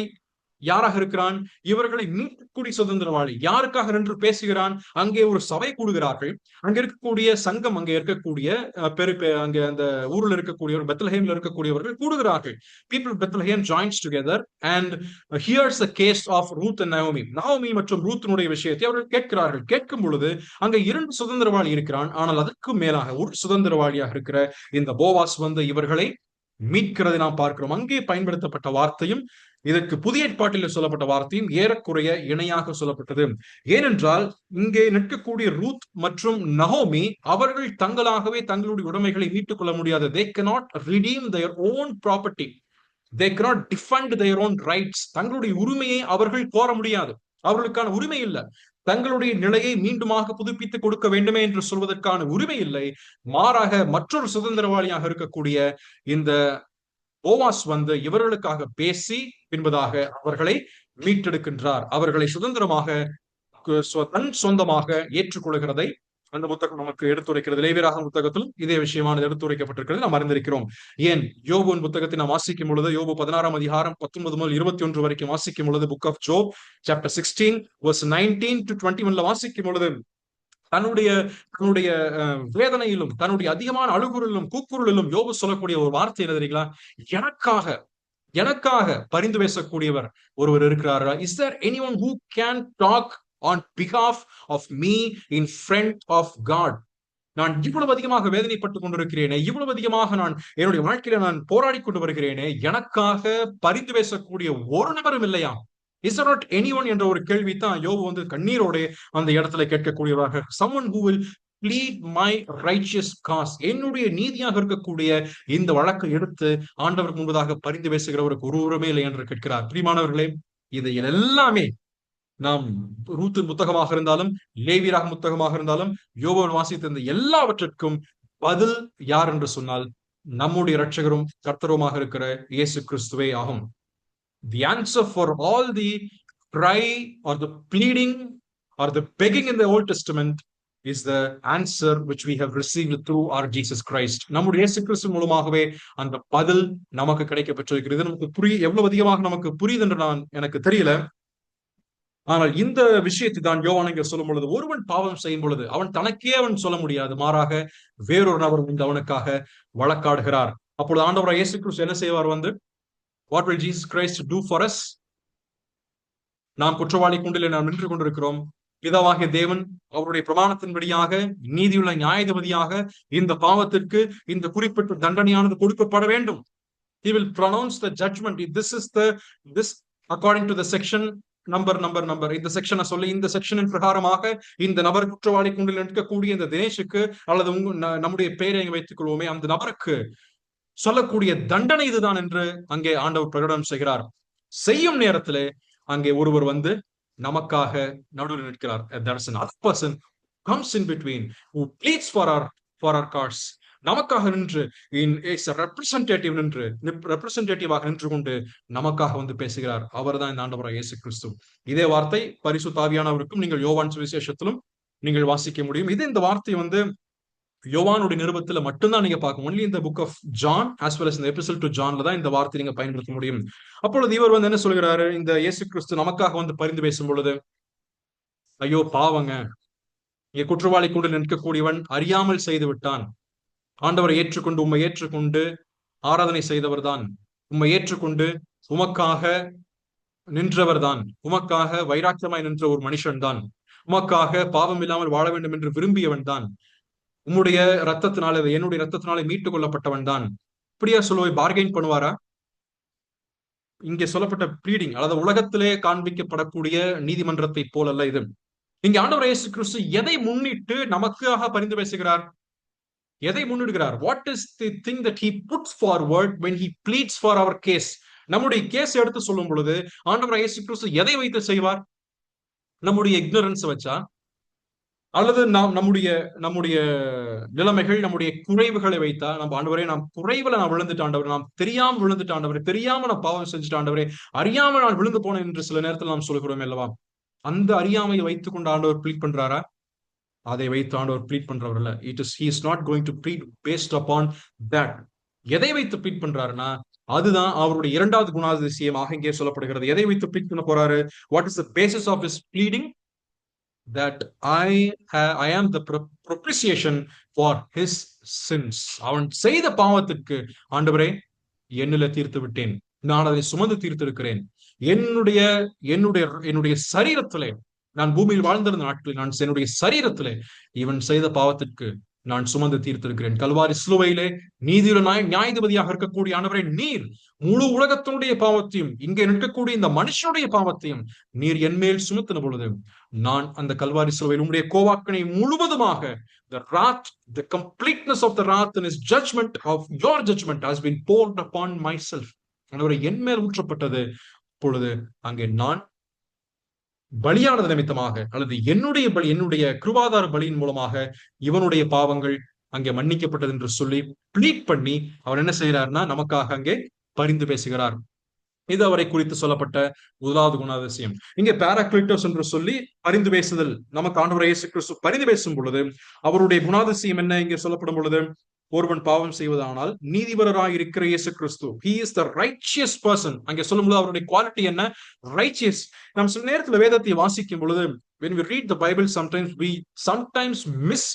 யாராக இருக்கிறான்? இவர்களை மீட்கக்கூடிய சுதந்திரவாளி யாருக்காக நின்று பேசுகிறான்? அங்கே ஒரு சபை கூடுகிறார்கள். அங்க இருக்கக்கூடிய சங்கம், அங்கே இருக்கக்கூடிய அங்கே அந்த ஊரில் இருக்கக்கூடிய பெத்லஹேம்ல இருக்கக்கூடியவர்கள் கூடுகிறார்கள். People of Bethlehem joins together and hears the case of Ruth and Naomi. நாவோமி மற்றும் ரூத்தினுடைய விஷயத்தை அவர்கள் கேட்கிறார்கள். கேட்கும் பொழுது அங்க 2 சுதந்திரவாளி இருக்கிறான். ஆனால் அதற்கு மேலாக ஒரு சுதந்திரவாளியாக இருக்கிற இந்த போவாஸ் இவர்களை மீட்கிறதை நாம் பார்க்கிறோம். அங்கே பயன்படுத்தப்பட்ட வார்த்தையும் இதற்கு புதிய ஏற்பாட்டில் சொல்லப்பட்ட வார்த்தையும் ஏறக்குறைய இணையாக சொல்லப்பட்டது. ஏனென்றால் இங்கே நிற்கக்கூடிய ரூத் மற்றும் நகோமி அவர்கள் தங்களாகவே தங்களுடைய உடைமைகளை மீட்டுக் கொள்ள முடியாது. They cannot redeem their own property. They cannot defend their own rights. தங்களுடைய உரிமையை அவர்கள் கோர முடியாது. அவர்களுக்கான உரிமை இல்லை. தங்களுடைய நிலையை மீண்டுமாக புதுப்பித்துக் கொடுக்க வேண்டுமே என்று சொல்வதற்கான உரிமை இல்லை. மாறாக மற்றொரு சுதந்திரவாளியாக இருக்கக்கூடிய இந்த போவாஸ் இவர்களுக்காக பேசி பின்பதாக அவர்களை மீட்டெடுக்கின்றார். அவர்களை சுதந்திரமாக தன் சொந்தமாக ஏற்றுக்கொள்கிறதை அந்த புத்தகம் நமக்கு எடுத்துரைக்கிறது. லேவியராகம புத்தகத்திலும் இதே விஷயமானது எடுத்துரைக்கப்பட்டிருக்கிறது நாம் அறிந்திருக்கிறோம். ஏன் யோபுவின் புத்தகத்தை நாம் வாசிக்கும் பொழுது, யோபு 16ஆம் அதிகாரம் 19 முதல் 21 வரைக்கும் வாசிக்கும் பொழுது, book of Job chapter 16 verse 19 to 21 வாசிக்கும் பொழுது, தன்னுடைய வேதனையிலும் தன்னுடைய அதிகமான அழுகுறலிலும் கூக்குரலிலும் யோபு சொல்லக்கூடிய ஒரு வார்த்தை என்ன தெரியுங்களா? எனக்காக பரிந்து பேசக்கூடியவர் ஒருவர் இருக்கிறாரா? Is there anyone who can talk on behalf of me in front of God? நான் இவ்வளவு அதிகமாக வேதனைப்பட்டுக் கொண்டிருக்கிறேனே, இவ்வளவு அதிகமாக நான் என்னுடைய வாழ்க்கையில நான் போராடி கொண்டு வருகிறேனே, எனக்காக பரிந்து பேசக்கூடிய ஒரு நபரும் இல்லையா? Is there not anyone என்ற ஒரு கேள்வி தான் யோபு கண்ணீரோட அந்த இடத்துல கேட்கக்கூடியவராக, someone who will plead my righteous cause, என்னுடைய நீதியாக இருக்கக்கூடிய இந்த வழக்கை எடுத்து ஆண்டவருக்கு முன்பதாக பரிந்து பேசுகிறவருக்கு ஒருவருமே இல்லை என்று கேட்கிறார். பிரியமானவர்களே, இது எல்லாமே நாம் ரூத்தின் புத்தகமாக இருந்தாலும் லேவியராகம புத்தகமாக இருந்தாலும் யோபு வாசித்த எல்லாவற்றிற்கும் பதில் யார் என்று சொன்னால் நம்முடைய இரட்சகரும் கர்த்தருமாக இருக்கிற இயேசு கிறிஸ்துவே ஆகும். The answer for all the cry or the pleading or the begging in the Old Testament is the answer which we have received through our Jesus Christ. நம்முடைய இயேசு கிறிஸ்து மூலமாகவே அந்த பதில் நமக்கு கிடைக்க பெற்றிருக்கிறது. நமக்கு எவ்வளவு அதிகமாக நமக்கு புரியுது என்று எனக்கு தெரியல. ஆனால் இந்த விஷயத்தை தான் யோவான் இங்கே சொல்லும் பொழுது, ஒருவன் பாவம் செய்யும் பொழுது அவன் தனக்கே சொல்ல முடியாது, மாறாக வேறொரு நபர் அவனுக்காக வழக்காடுகிறார். அப்பொழுது ஆண்டவராகிய இயேசு கிறிஸ்து என்ன செய்வார்? What will Jesus Christ do for us? நாம் குற்றவாளி கூண்டிலே நாம் நின்று கொண்டிருக்கிறோம். பிதாவாகிய தேவன் அவருடைய பிரமாணத்தின்படியாக நீதியுள்ள நியாயாதிபதியாக இந்த பாவத்திற்கு இந்த குறிப்பிட்ட தண்டனையானது கொடுக்கப்பட வேண்டும். He will pronounce the judgment. This according to the section number இந்த செக்ஷனை சொல்லி, இந்த செக்ஷனின் பிரகாரமாக இந்த நபர் குற்றவாளி கூண்டில் நிற்கக்கூடிய இந்த தினேஷுக்கு அல்லது நம்முடைய பெயரை வைத்துக் கொள்வோமே, அந்த நபருக்கு சொல்லக்கூடிய தண்டனை இதுதான் என்று அங்கே ஆண்டவர் பிரகடனம் செய்கிறார். செய்யும் நேரத்திலே அங்கே ஒருவர் நமக்காக நடுவில் நிற்கிறார். There is another person comes in between who pleads for our cause. நமக்காக நின்று ரெப்ரசன்டேட்டிவாக நின்று கொண்டு நமக்காக பேசுகிறார். அவர் தான் இந்த ஆண்டவராகிய இயேசு கிறிஸ்து. இதே வார்த்தை பரிசுத்த ஆவியானவருக்கும் நீங்கள் யோவான் சுவிசேஷத்திலும் நீங்கள் வாசிக்க முடியும். இந்த வார்த்தை யோவானுடைய நிருபத்துல மட்டும்தான் நீங்க பார்க்க முடியும். இந்த book of John as well as இந்த எபிசோட் டு ஜான்ல தான் இந்த வார்த்தை நீங்க பயன்படுத்த முடியும். அப்பொழுது இவர் என்ன சொல்கிறாரு? இந்த இயேசு கிறிஸ்து நமக்காக பரிந்து பேசும் பொழுது, ஐயோ பாவங்க, இங்க குற்றவாளி கொண்டு நிற்கக்கூடியவன் அறியாமல் செய்து விட்டான். ஆண்டவரை ஏற்றுக்கொண்டு உம்மை ஏற்றுக்கொண்டு ஆராதனை செய்தவர் தான், உம்மை ஏற்றுக்கொண்டு உமக்காக நின்றவர் தான், உமக்காக வைராக்கியமாய் நின்ற ஒரு மனுஷன் தான், உமக்காக பாவம் இல்லாமல் வாழ வேண்டும் என்று விரும்பியவன் தான். உம்முடைய ரத்தத்தினால, என்னுடைய ரத்தத்தினாலே மீட்டுக் கொள்ளப்பட்டவன் தான். இப்படியா சொல்லுவாய்? பார்கெயின் பண்ணுவாரா? இங்கே சொல்லப்பட்ட ப்ளீடிங், அதாவது உலகத்திலே காண்பிக்கப்படக்கூடிய நீதிமன்றத்தை போலல்ல இது. இங்க ஆண்டவர் இயேசு கிறிஸ்து எதை முன்னிட்டு நமக்காக பரிந்து பேசுகிறார்? எதை முன்னிடுகிறார்? What is the thing that he puts forward when he pleads for our case? நம்முடைய கேஸ் எடுத்து சொல்லும் பொழுது ஆண்டவர் இயேசு கிறிஸ்து எதை வைத்து செய்வார்? நம்முடைய இக்னரன்ஸ் வச்சா, அல்லது நாம் நம்முடைய நம்முடைய நிலைமைகள், நம்முடைய குறைவுகளை வைத்தா? நம்ம ஆண்டவரே, நாம் குறைவுல நான் விழுந்துட்டு ஆண்டவரே, நாம் தெரியாம விழுந்துட்டு ஆண்டவரே, தெரியாம நான் பாவம் செஞ்சுட்டு ஆண்டவரே, அறியாம நான் விழுந்து போனேன் என்று சில நேரத்தில் நாம் சொல்கிறோம் அல்லவா? அந்த அறியாமையை வைத்துக் கொண்டு ஆண்டவர் ப்ளீட் பண்றாரா? அதை வைத்து ஆண்டவர் ப்ளீட் பண்றவர் இல்ல. he is not going to plead based upon that. எதை வைத்து ப்ளீட் பண்றாருன்னா, அதுதான் அவருடைய இரண்டாவது குணாதிசயமாக இங்கே சொல்லப்படுகிறது. எதை வைத்து ப்ளீட் பண்ண போறாரு? What is the basis of his bleeding? that I am the propitiation for his sins. அவன் செய்த பாவத்துக்கு ஆண்டவரே என்னில தீர்த்து விட்டேன், நான் அதை சுமந்து தீர்த்திருக்கிறேன். என்னுடைய என்னுடைய என்னுடைய சரீரத்திலே, நான் பூமியில் வாழ்ந்திருந்த நாட்களில் நான் என்னுடைய சரீரத்திலே இவன் செய்த பாவத்திற்கு நான் சுமந்து தீர்த்திருக்கிறேன். கல்வாரி சிலுவையிலே நீதியுள்ள நியாயாதிபதியாக இருக்கக்கூடிய ஆண்டவரே, நீர் முழு உலகத்தினுடைய பாவத்தையும், இங்கே நிற்கக்கூடிய இந்த மனுஷனுடைய பாவத்தையும் நீர் என்மேல் சுமத்தின பொழுது, நான் அந்த கல்வாரி சிலுவையில் உம்முடைய கோவாக்கனை முழுவதுமாக, the wrath, the completeness of the wrath and his judgment of your judgment has been poured upon myself. ஆண்டவரே, என்மேல் ஊற்றப்பட்டது. பொழுது அங்கே நான் பலியானது நிமித்தமாக, அல்லது என்னுடைய பலி, என்னுடைய கிருபாதார பலியின் மூலமாக இவனுடைய பாவங்கள் அங்கே மன்னிக்கப்பட்டது என்று சொல்லி ப்ளீட் பண்ணி அவர் என்ன செய்யறாருன்னா, நமக்காக அங்கே பரிந்து பேசுகிறார். இது அவரை குறித்து சொல்லப்பட்ட முதலாவது குணாதிசயம். இங்கே பாராக்ளிட்டோஸ் என்று சொல்லி பரிந்து பேசுதல், நமக்கு ஆண்டவர் இயேசு கிறிஸ்து பரிந்து பேசும் பொழுது அவருடைய குணாதிசயம் என்ன இங்கே சொல்லப்படும் பொழுது, ஒருவன் பாவம் செய்வதானால் நீதிபரராக இருக்கிற இயேசு கிறிஸ்து, he is the righteous person. அங்கே சொல்லும்போது அவருடைய குவாலிட்டி என்ன? righteous. நாம் சில நேரத்தில் வேதத்தை வாசிக்கும் பொழுது, when we read the Bible, we sometimes miss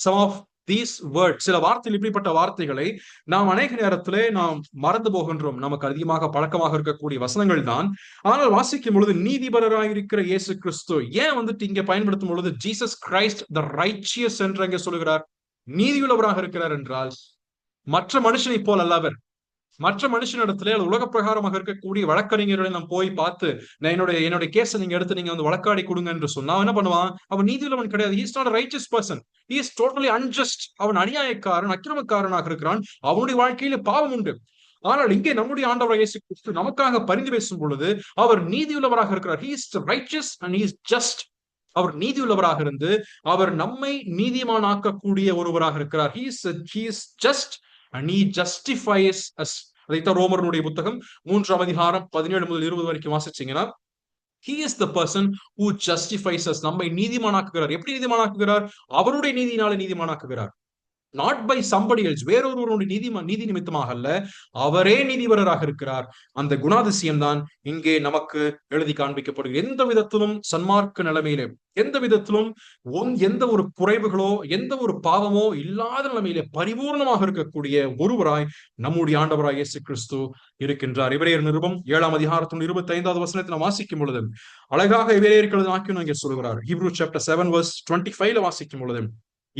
some of these words. சில வார்த்தைகள், இப்படிப்பட்ட வார்த்தைகளை நாம் அநேக நேரத்திலே நாம் மறந்து போகின்றோம். நமக்கு அதிகமாக பழக்கமாக இருக்கக்கூடிய வசனங்கள் தான். ஆனால் வாசிக்கும் பொழுது நீதிபரராக இருக்கிற இயேசு கிறிஸ்து ஏன் வந்துட்டு இங்க பயன்படுத்தும் பொழுது ஜீசஸ் கிரைஸ்ட் த ரைச்சியஸ் என்று அங்கே சொல்லுகிறார்? நீதியுள்ளவராக இருக்கிறார் என்றால் மற்ற மனுஷனை போல் அல்லவர். மற்ற மனுஷனிடத்திலே உலக பிரகாரமாக இருக்கக்கூடிய வழக்கறிஞர்களை நாம் போய் பார்த்து, என்னுடைய கேஸை நீங்க எடுத்து நீங்க வந்து வழக்காடி கொடுங்க என்று சொன்னா என்ன பண்ணுவான்? அவன் நீதியுள்ளவன் கிடையாது. he is not a righteous person, he is totally unjust. அவன் அநியாயக்காரன், அக்கிரமக்காரனாக இருக்கிறான். அவனுடைய வாழ்க்கையில பாவம் உண்டு. ஆனால் இங்கே நம்முடைய ஆண்டவர் இயேசு கிறிஸ்து நமக்காக பரிந்து பேசும் பொழுது அவர் நீதியுள்ளவராக இருக்கிறார். he is righteous and he is just. அவர் நீதியுள்ளவராக இருந்து அவர் நம்மை நீதிமானாக்கக்கூடிய ஒருவராக இருக்கிறார். he is just and he justifies us. அதைத்தான் ரோமருடைய புத்தகம் 3ஆம் அதிகாரம் 17 முதல் 20 வரைக்கும் வாசிச்சீங்கன்னா, he is the person who justifies us. நம்மை நீதிமானாக்குகிறார். எப்படி நீதிமானாக்குகிறார்? அவருடைய நீதியினாலே நீதிமானாக்குகிறார். not by somebody else. வேறொருவருடைய நீதி நிமித்தமாக அல்ல, அவரே நீதிபரராக இருக்கிறார். அந்த குணாதிசயம் தான் இங்கே நமக்கு எழுதி காண்பிக்கப்படுகிறது. எந்த விதத்திலும் சன்மார்க்க நிலைமையிலே, எந்த விதத்திலும் எந்த ஒரு குறைவுகளோ எந்த ஒரு பாவமோ இல்லாத நிலைமையிலே பரிபூர்ணமாக இருக்கக்கூடிய ஒருவராய் நம்முடைய ஆண்டவராய் இயேசு கிறிஸ்து இருக்கின்றார். எபிரேயர் நிருபம் 7ஆம் அதிகாரத்தின் 25வது வசனத்தை நாம் வாசிக்கும் பொழுது அழகாக எபிரேயர்கள் ஆக்கியோன் இங்கே சொல்கிறார். Hebrews chapter 7 verse 25 வாசிக்கும் பொழுது,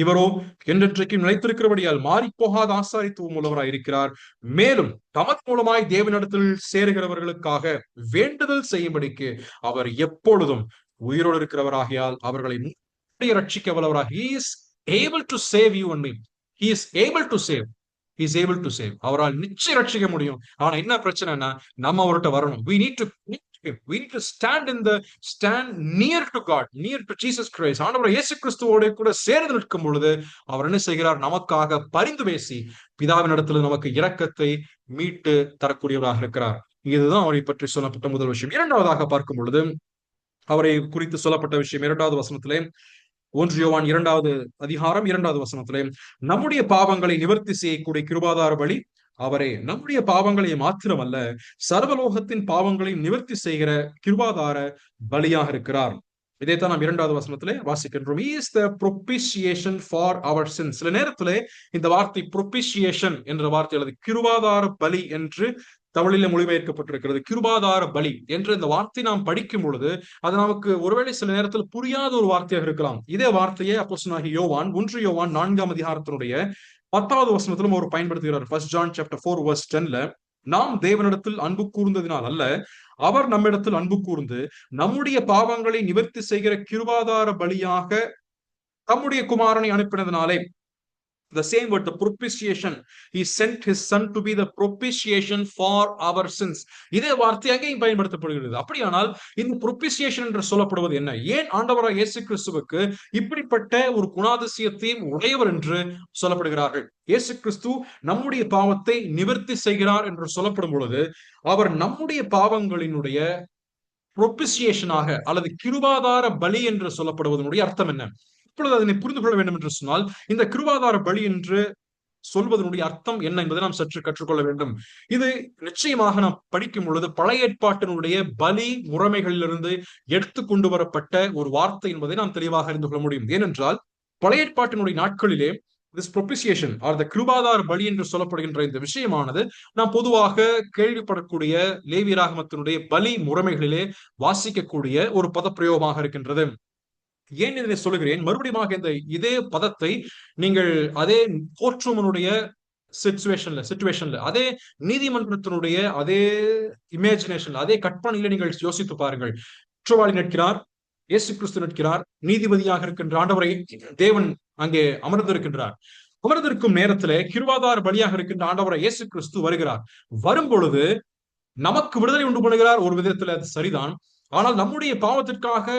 இவரோ என்றென்றைக்கும் நிலைத்திருக்கிறபடியால் மாறி போகாத ஆசாரித்துவம் உள்ளவராய் இருக்கிறார். மேலும் தமது மூலமாய் தேவனிடத்தில் சேருகிறவர்களுக்காக வேண்டுதல் செய்யும்படிக்கு அவர் எப்பொழுதும் உயிரோடு இருக்கிறவராகியால் அவர்களை ரட்சிக்க வல்லவராக. he is able to save you and me. he is able to save. he is able to save. அவரால் நிச்சயம் ரட்சிக்க முடியும். ஆனா என்ன பிரச்சனைனா, நம்ம அவர்கிட்ட வரணும். we need to stand near to God, near to Jesus Christ. ஆண்டவர் இயேசு கிறிஸ்துவோட கூட சேர்ந்து நிற்கும் பொழுது அவர் என்ன செய்கிறார்? நமக்காக பரிந்து பேசி பிதாவினிடத்தில் நமக்கு இரக்கத்தை மீட்டு தரக்கூடியவராக இருக்கிறார். இதுதான் அவரை பற்றி சொல்லப்பட்ட முதல் விஷயம். இரண்டாவதாக பார்க்கும் பொழுது அவரை குறித்து சொல்லப்பட்ட விஷயம் 2வது வசனத்திலே, 1 யோவான் 2ஆவது அதிகாரம் 2வது வசனத்திலே, நம்முடைய பாவங்களை நிவர்த்தி செய்யக்கூடிய கிருபாதார பலி அவரே. நம்முடைய பாவங்களை மாத்திரமல்ல, சர்வலோகத்தின் பாவங்களை நிவர்த்தி செய்கிற கிருபாதார பலியாக இருக்கிறார். இதைத்தான் நாம் 2வது வசனத்திலே வாசிக்கின்றோம். He is the propitiation for our sins. சில நேரத்திலே இந்த வார்த்தை propitiation என்ற வார்த்தை அல்லது கிருபாதார பலி என்று தமிழிலே மொழிபெயர்க்கப்பட்டிருக்கிறது. கிருபாதார பலி என்ற இந்த வார்த்தை நாம் படிக்கும் பொழுது அது நமக்கு ஒருவேளை சில நேரத்தில் புரியாத ஒரு வார்த்தையாக இருக்கலாம். இதே வார்த்தையை அப்போஸ்தலனாகிய யோவான் 1 யோவான் 4ஆம் அதிகாரத்தினுடைய 10வது வசனத்திலும் அவர் பயன்படுத்துகிறார். 1 John chapter 4 verse 10ல நாம் தேவனிடத்தில் அன்பு கூர்ந்ததினால் அல்ல, அவர் நம்மிடத்தில் அன்பு கூர்ந்து நம்முடைய பாவங்களை நிவர்த்தி செய்கிற கிருபாதார பலியாக தம்முடைய குமாரனை அனுப்பினதினாலே. The same word, the propitiation. He sent his son to be the propitiation for our sins. இதே வார்த்தை அங்கேயும் பயன்படுத்தப்படுகிறது. அப்படியானால் இந்த propitiation என்று சொல்லப்படுவது என்ன? ஏன் ஆண்டவராகிய இயேசு கிறிஸ்துவுக்கு இப்படிப்பட்ட ஒரு குணாதிசயத்தையும் உடையவர் என்று சொல்லப்படுகிறார்கள்? இயேசு கிறிஸ்து நம்முடைய பாவத்தை நிவர்த்தி செய்கிறார் என்று சொல்லப்படும் பொழுது அவர் நம்முடைய பாவங்களினுடைய propitiation-ஆக அல்லது கிருபாதார பலி என்று சொல்லப்படுவதனுடைய அர்த்தம் என்ன? இப்பொழுது அதனை புரிந்து கொள்ள வேண்டும் என்று சொன்னால் இந்த கிருபாதார பலி என்று சொல்வதனுடைய அர்த்தம் என்ன என்பதை நாம் சற்று கற்றுக்கொள்ள வேண்டும். இது நிச்சயமாக நாம் படிக்கும் பொழுது பழைய ஏற்பாட்டினுடைய பலி முறைமைகளிலிருந்து எடுத்து கொண்டு வரப்பட்ட ஒரு வார்த்தை என்பதை நாம் தெளிவாக அறிந்து கொள்ள முடியும். ஏனென்றால் பழைய ஏற்பாட்டினுடைய நாட்களிலே this propitiation or the கிருபாதார பலி என்று சொல்லப்படுகின்ற இந்த விஷயமானது நாம் பொதுவாக கேள்விப்படக்கூடிய லேவியராகமத்தினுடைய பலி முறைமைகளிலே வாசிக்கக்கூடிய ஒரு பதப்பிரயோகமாக இருக்கின்றது. ஏன் இதனை சொல்லுகிறேன்? மறுபடியும் இதே பதத்தை நீங்கள் அதே கோர்ட்ரூமனுடைய சிச்சுவேஷன்ல அதே நீதிமன்றத்தினுடைய அதே இமேஜினேஷன் அதே கற்பனையில நீங்கள் யோசித்து பாருங்கள். குற்றவாளி நிற்கிறார், இயேசு கிறிஸ்து நிற்கிறார், நீதிபதியாக இருக்கின்ற ஆண்டவரை தேவன் அங்கே அமர்ந்திருக்கின்றார். அமர்ந்திருக்கும் நேரத்திலே கிருபாதார பலியாக இருக்கின்ற ஆண்டவரை இயேசு கிறிஸ்து வருகிறார். வரும் பொழுது நமக்கு விடுதலை உண்டு பண்ணுகிறார். ஒரு விதத்தில் அது சரிதான். ஆனால் நம்முடைய பாவத்திற்காக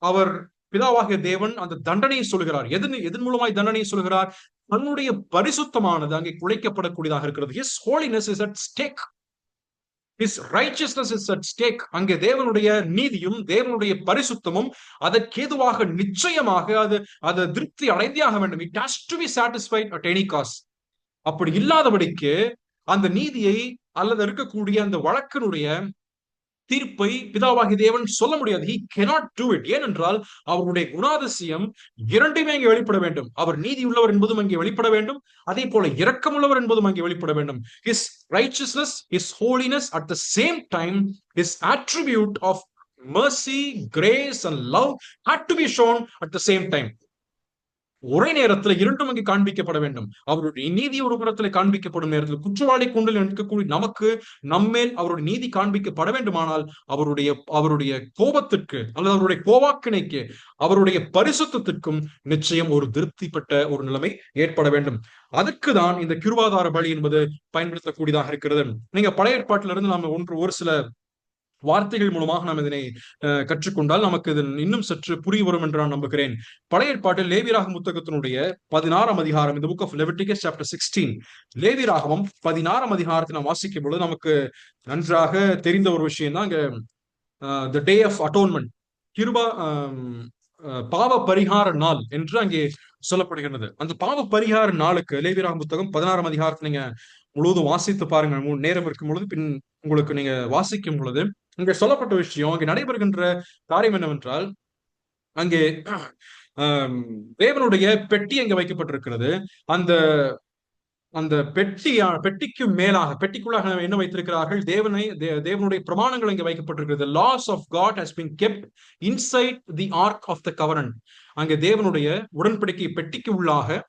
அவர் பிதாவாகிய தேவன் அந்த தண்டனையை சொல்கிறார். எதன் மூலமாய் தண்டனையை சொல்கிறார்? தன்னுடைய பரிசுத்தமானது அங்கே குலைக்கப்படக்கூடியதாக இருக்கிறது. His holiness is at stake. His righteousness is at stake. அங்கே தேவனுடைய நீதியும் தேவனுடைய பரிசுத்தமும் அதற்கேதுவாக நிச்சயமாக அது திருப்தி அடைந்தியாக வேண்டும். It has to be satisfied at any cost. அப்படி இல்லாதபடிக்கு அந்த நீதியை அல்லது இருக்கக்கூடிய அந்த வழக்கினுடைய தீர்ப்பை பிதாவாகிய தேவன் சொல்ல முடியாது. He cannot do it. ஏனென்றால் அவருடைய குணாதிசயம் இரண்டுமே அங்கே வெளிப்பட வேண்டும். அவர் நீதி உள்ளவர் என்பதும் அங்கே வெளிப்பட வேண்டும். அதே போல இரக்கமுள்ளவர் என்பதும் அங்கே வெளிப்பட வேண்டும். His righteousness, his holiness, at the same time his attribute of mercy, grace and love had to be shown at the same time. ஒரே நேரத்தில் இரண்டும் அங்கே காண்பிக்கப்பட வேண்டும். அவருடைய நீதி ஒரு புறத்தில் காண்பிக்கப்படும் நேரத்தில் குற்றவாளி கூண்டில் நிற்கக்கூடிய நமக்கு நம்மேல் அவருடைய நீதி காண்பிக்கப்பட வேண்டுமானால் அவருடைய கோபத்திற்கு அல்லது அவருடைய கோவாக்கினைக்கு அவருடைய பரிசுத்தத்திற்கும் நிச்சயம் ஒரு திருப்திப்பட்ட ஒரு நிலைமை ஏற்பட வேண்டும். அதுக்குதான் இந்த கிருபாதார பலி என்பது பயன்படுத்தக்கூடியதாக இருக்கிறது. நீங்க பழைய ஏற்பாட்டிலிருந்து நாம ஒரு சில வார்த்தைகள் மூலமாக நாம் இதனை கற்றுக்கொண்டால் நமக்கு இது இன்னும் சற்று புரிய வரும் என்று நான் நம்புகிறேன். பழைய ஏற்பாட்டில் லேவியராகமம் புத்தகத்தினுடைய 16ஆம் அதிகாரம், இந்த புக் ஆஃப் லெவிட்டிகஸ் சாப்டர் 16, லேவியராகமம் 16ஆம் அதிகாரத்தை நாம் வாசிக்கும் பொழுது நமக்கு நன்றாக தெரிந்த ஒரு விஷயம் தான் அங்க the day of atonement, பாவ பரிகார நாள் என்று அங்கே சொல்லப்படுகிறது. அந்த பாவ பரிகார நாளுக்கு லேவியராகமம் புத்தகம் 16ஆம் அதிகாரத்தை நீங்க முழுவதும் வாசித்து பாருங்க, நேரம் இருக்கும் பொழுது பின் உங்களுக்கு நீங்க வாசிக்கும் பொழுது இங்க சொல்லப்பட்ட விஷயம், அங்கே நடைபெறுகின்ற காரியம் என்னவென்றால் அங்கே தேவனுடைய பெட்டி அங்கே வைக்கப்பட்டிருக்கிறது. அந்த அந்த பெட்டிக்கு மேலாக பெட்டிக்குள்ளாக என்ன வைத்திருக்கிறார்கள்? தேவனுடைய பிரமாணங்கள் இங்கே வைக்கப்பட்டிருக்கிறது. laws of God has been kept inside the ark of the covenant. அங்கே தேவனுடைய உடன்படிக்கை பெட்டிக்கு உள்ளாக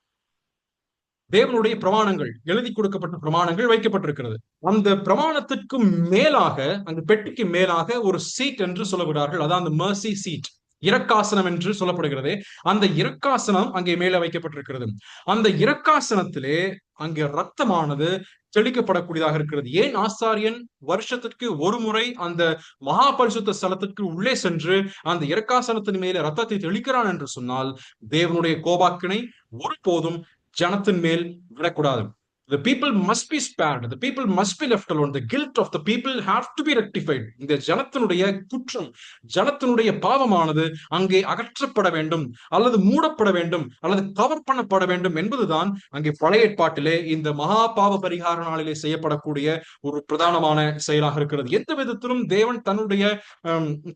தேவனுடைய பிரமாணங்கள், எழுதி கொடுக்கப்பட்ட பிரமாணங்கள் வைக்கப்பட்டிருக்கிறது. அந்த பிரமாணத்திற்கு மேலாக, அந்த பெட்டிக்கு மேலாக ஒரு சீட் என்று சொல்லப்படுகிறார்கள். அதான் அந்த mercy seat, இரக்காசனம் என்று சொல்லப்படுகிறது. அந்த இரக்காசனம் அங்கே மேலே வைக்கப்பட்டிருக்கிறது. அந்த இரக்காசனத்திலே அங்கே ரத்தமானது தெளிக்கப்படக்கூடியதாக இருக்கிறது. ஏன் ஆசாரியன் வருஷத்திற்கு ஒரு முறை அந்த மகா பரிசுத்த ஸ்தலத்திற்கு உள்ளே சென்று அந்த இரக்காசனத்தின் மேலே ரத்தத்தை தெளிக்கிறான் என்று சொன்னால் தேவனுடைய கோபாக்கினை ஒருபோதும் ஜனத்தின் மேல் விடக்கூடாது. The people must be spared. The people must be left alone. The guilt of the people have to be rectified. இந்த ஜனத்தினுடைய குற்றம், ஜனத்தினுடைய பாவமானது அங்கே அகற்றப்பட வேண்டும் அல்லது மூடப்பட வேண்டும் அல்லது கவர் பண்ணப்பட வேண்டும் என்பதுதான் அங்கே பழைய ஏற்பாட்டிலே இந்த மகா பாவ பரிகார நாளிலே செய்யப்படக்கூடிய ஒரு பிரதானமான செயலாக இருக்கிறது. எந்த விதத்திலும் தேவன்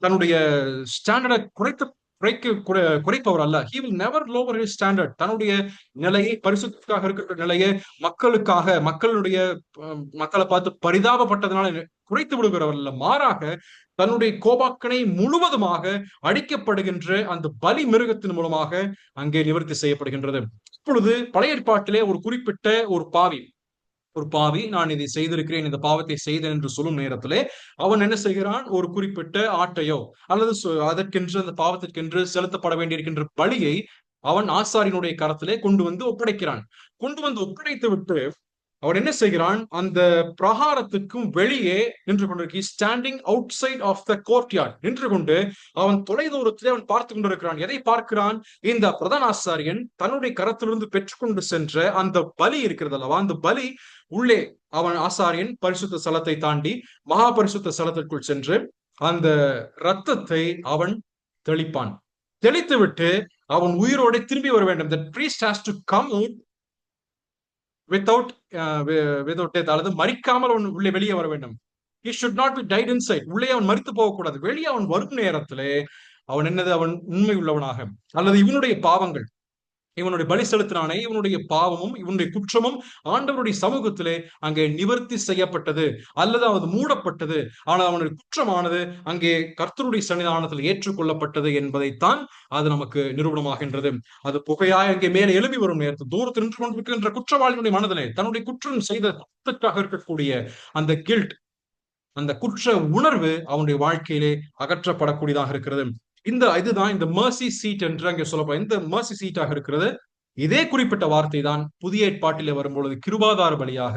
தன்னுடைய ஸ்டாண்டர்டை குறைப்பவர் அல்ல. he will never lower his standard. தன்னுடைய நிலையை, பரிசுத்தத்துக்காக இருக்கிற நிலையை, மக்களுக்காக, மக்களை பார்த்து பரிதாபப்பட்டதனால குறைத்து விடுகிறவர் அல்ல. மாறாக தன்னுடைய கோபாக்கனை முழுவதுமாக அடிக்கப்படுகின்ற அந்த பலி மிருகத்தின் மூலமாக அங்கே நிவர்த்தி செய்யப்படுகின்றது. இப்பொழுது பழைய ஏற்பாட்டிலே ஒரு குறிப்பிட்ட ஒரு பாவி நான் இதை செய்திருக்கிறேன், இந்த பாவத்தை செய்தேன் என்று சொல்லும் நேரத்திலே அவன் என்ன செய்கிறான்? ஒரு குறிப்பிட்ட ஆட்டையோ அல்லது அதற்கென்று, அந்த பாவத்திற்கென்று செலுத்தப்பட வேண்டியிருக்கின்ற பலியை அவன் ஆசாரியனுடைய கரத்திலே கொண்டு வந்து ஒப்படைக்கிறான். கொண்டு வந்து ஒப்படைத்து விட்டு அவன் என்ன செய்கிறான்? அந்த பிரகாரத்துக்கும் வெளியே நின்று கொண்டிருக்க, standing outside of the courtyard நின்று கொண்டு அவன் தொலைதூரத்திலே அவன் பார்த்து கொண்டிருக்கிறான். எதை பார்க்கிறான்? இந்த பிரதான ஆசாரியன் தன்னுடைய கரத்திலிருந்து பெற்றுக்கொண்டு சென்ற அந்த பலி இருக்கிறது அல்லவா, அந்த பலி உள்ளே அவன் ஆசாரியன் பரிசுத்த ஸ்தலத்தை தாண்டி மகா பரிசுத்த ஸ்தலத்திற்குள் சென்று அந்த இரத்தத்தை அவன் தெளிப்பான். தெளித்து விட்டு அவன் உயிரோட திரும்பி வர வேண்டும். The priest has to come out without death, அல்லது மரிக்காமல் அவன் உள்ளே வெளியே வர வேண்டும். He should not be died inside. உள்ளே அவன் மரித்து போகக்கூடாது. வெளியே அவன் வரும் நேரத்திலே அவன் என்னது? அவன் உண்மை உள்ளவனாக, அல்லது இவனுடைய பாவங்கள், இவனுடைய பலி செலுத்தினானே, இவனுடைய பாவமும் இவனுடைய குற்றமும் ஆண்டவருடைய சமூகத்திலே அங்கே நிவர்த்தி செய்யப்பட்டது, அல்லது அது மூடப்பட்டது. ஆனால் அவனுடைய குற்றமானது அங்கே கர்த்தருடைய சன்னிதானத்தில் ஏற்றுக்கொள்ளப்பட்டது என்பதைத்தான் அது நமக்கு நிரூபணமாகின்றது. அது புகையாய் அங்கே மேலே எழுப்பி வரும் நேரத்தில் தூரத்தில் நின்று கொண்டிருக்கின்ற குற்றவாளியுடைய மனதிலே தன்னுடைய குற்றம் செய்ததற்காக இருக்கக்கூடிய அந்த கில்ட், அந்த குற்ற உணர்வு அவனுடைய வாழ்க்கையிலே அகற்றப்படக்கூடியதாக இருக்கிறது. இதுதான் இந்த மர்சி சீட் என்று அங்கே சொல்லப்படும். இந்த மர்சி சீட்டாக இருக்கிறது. இதே குறிப்பிட்ட வார்த்தை தான் புதிய ஏற்பாட்டிலே வரும்பொழுது கிருபாதார பலியாக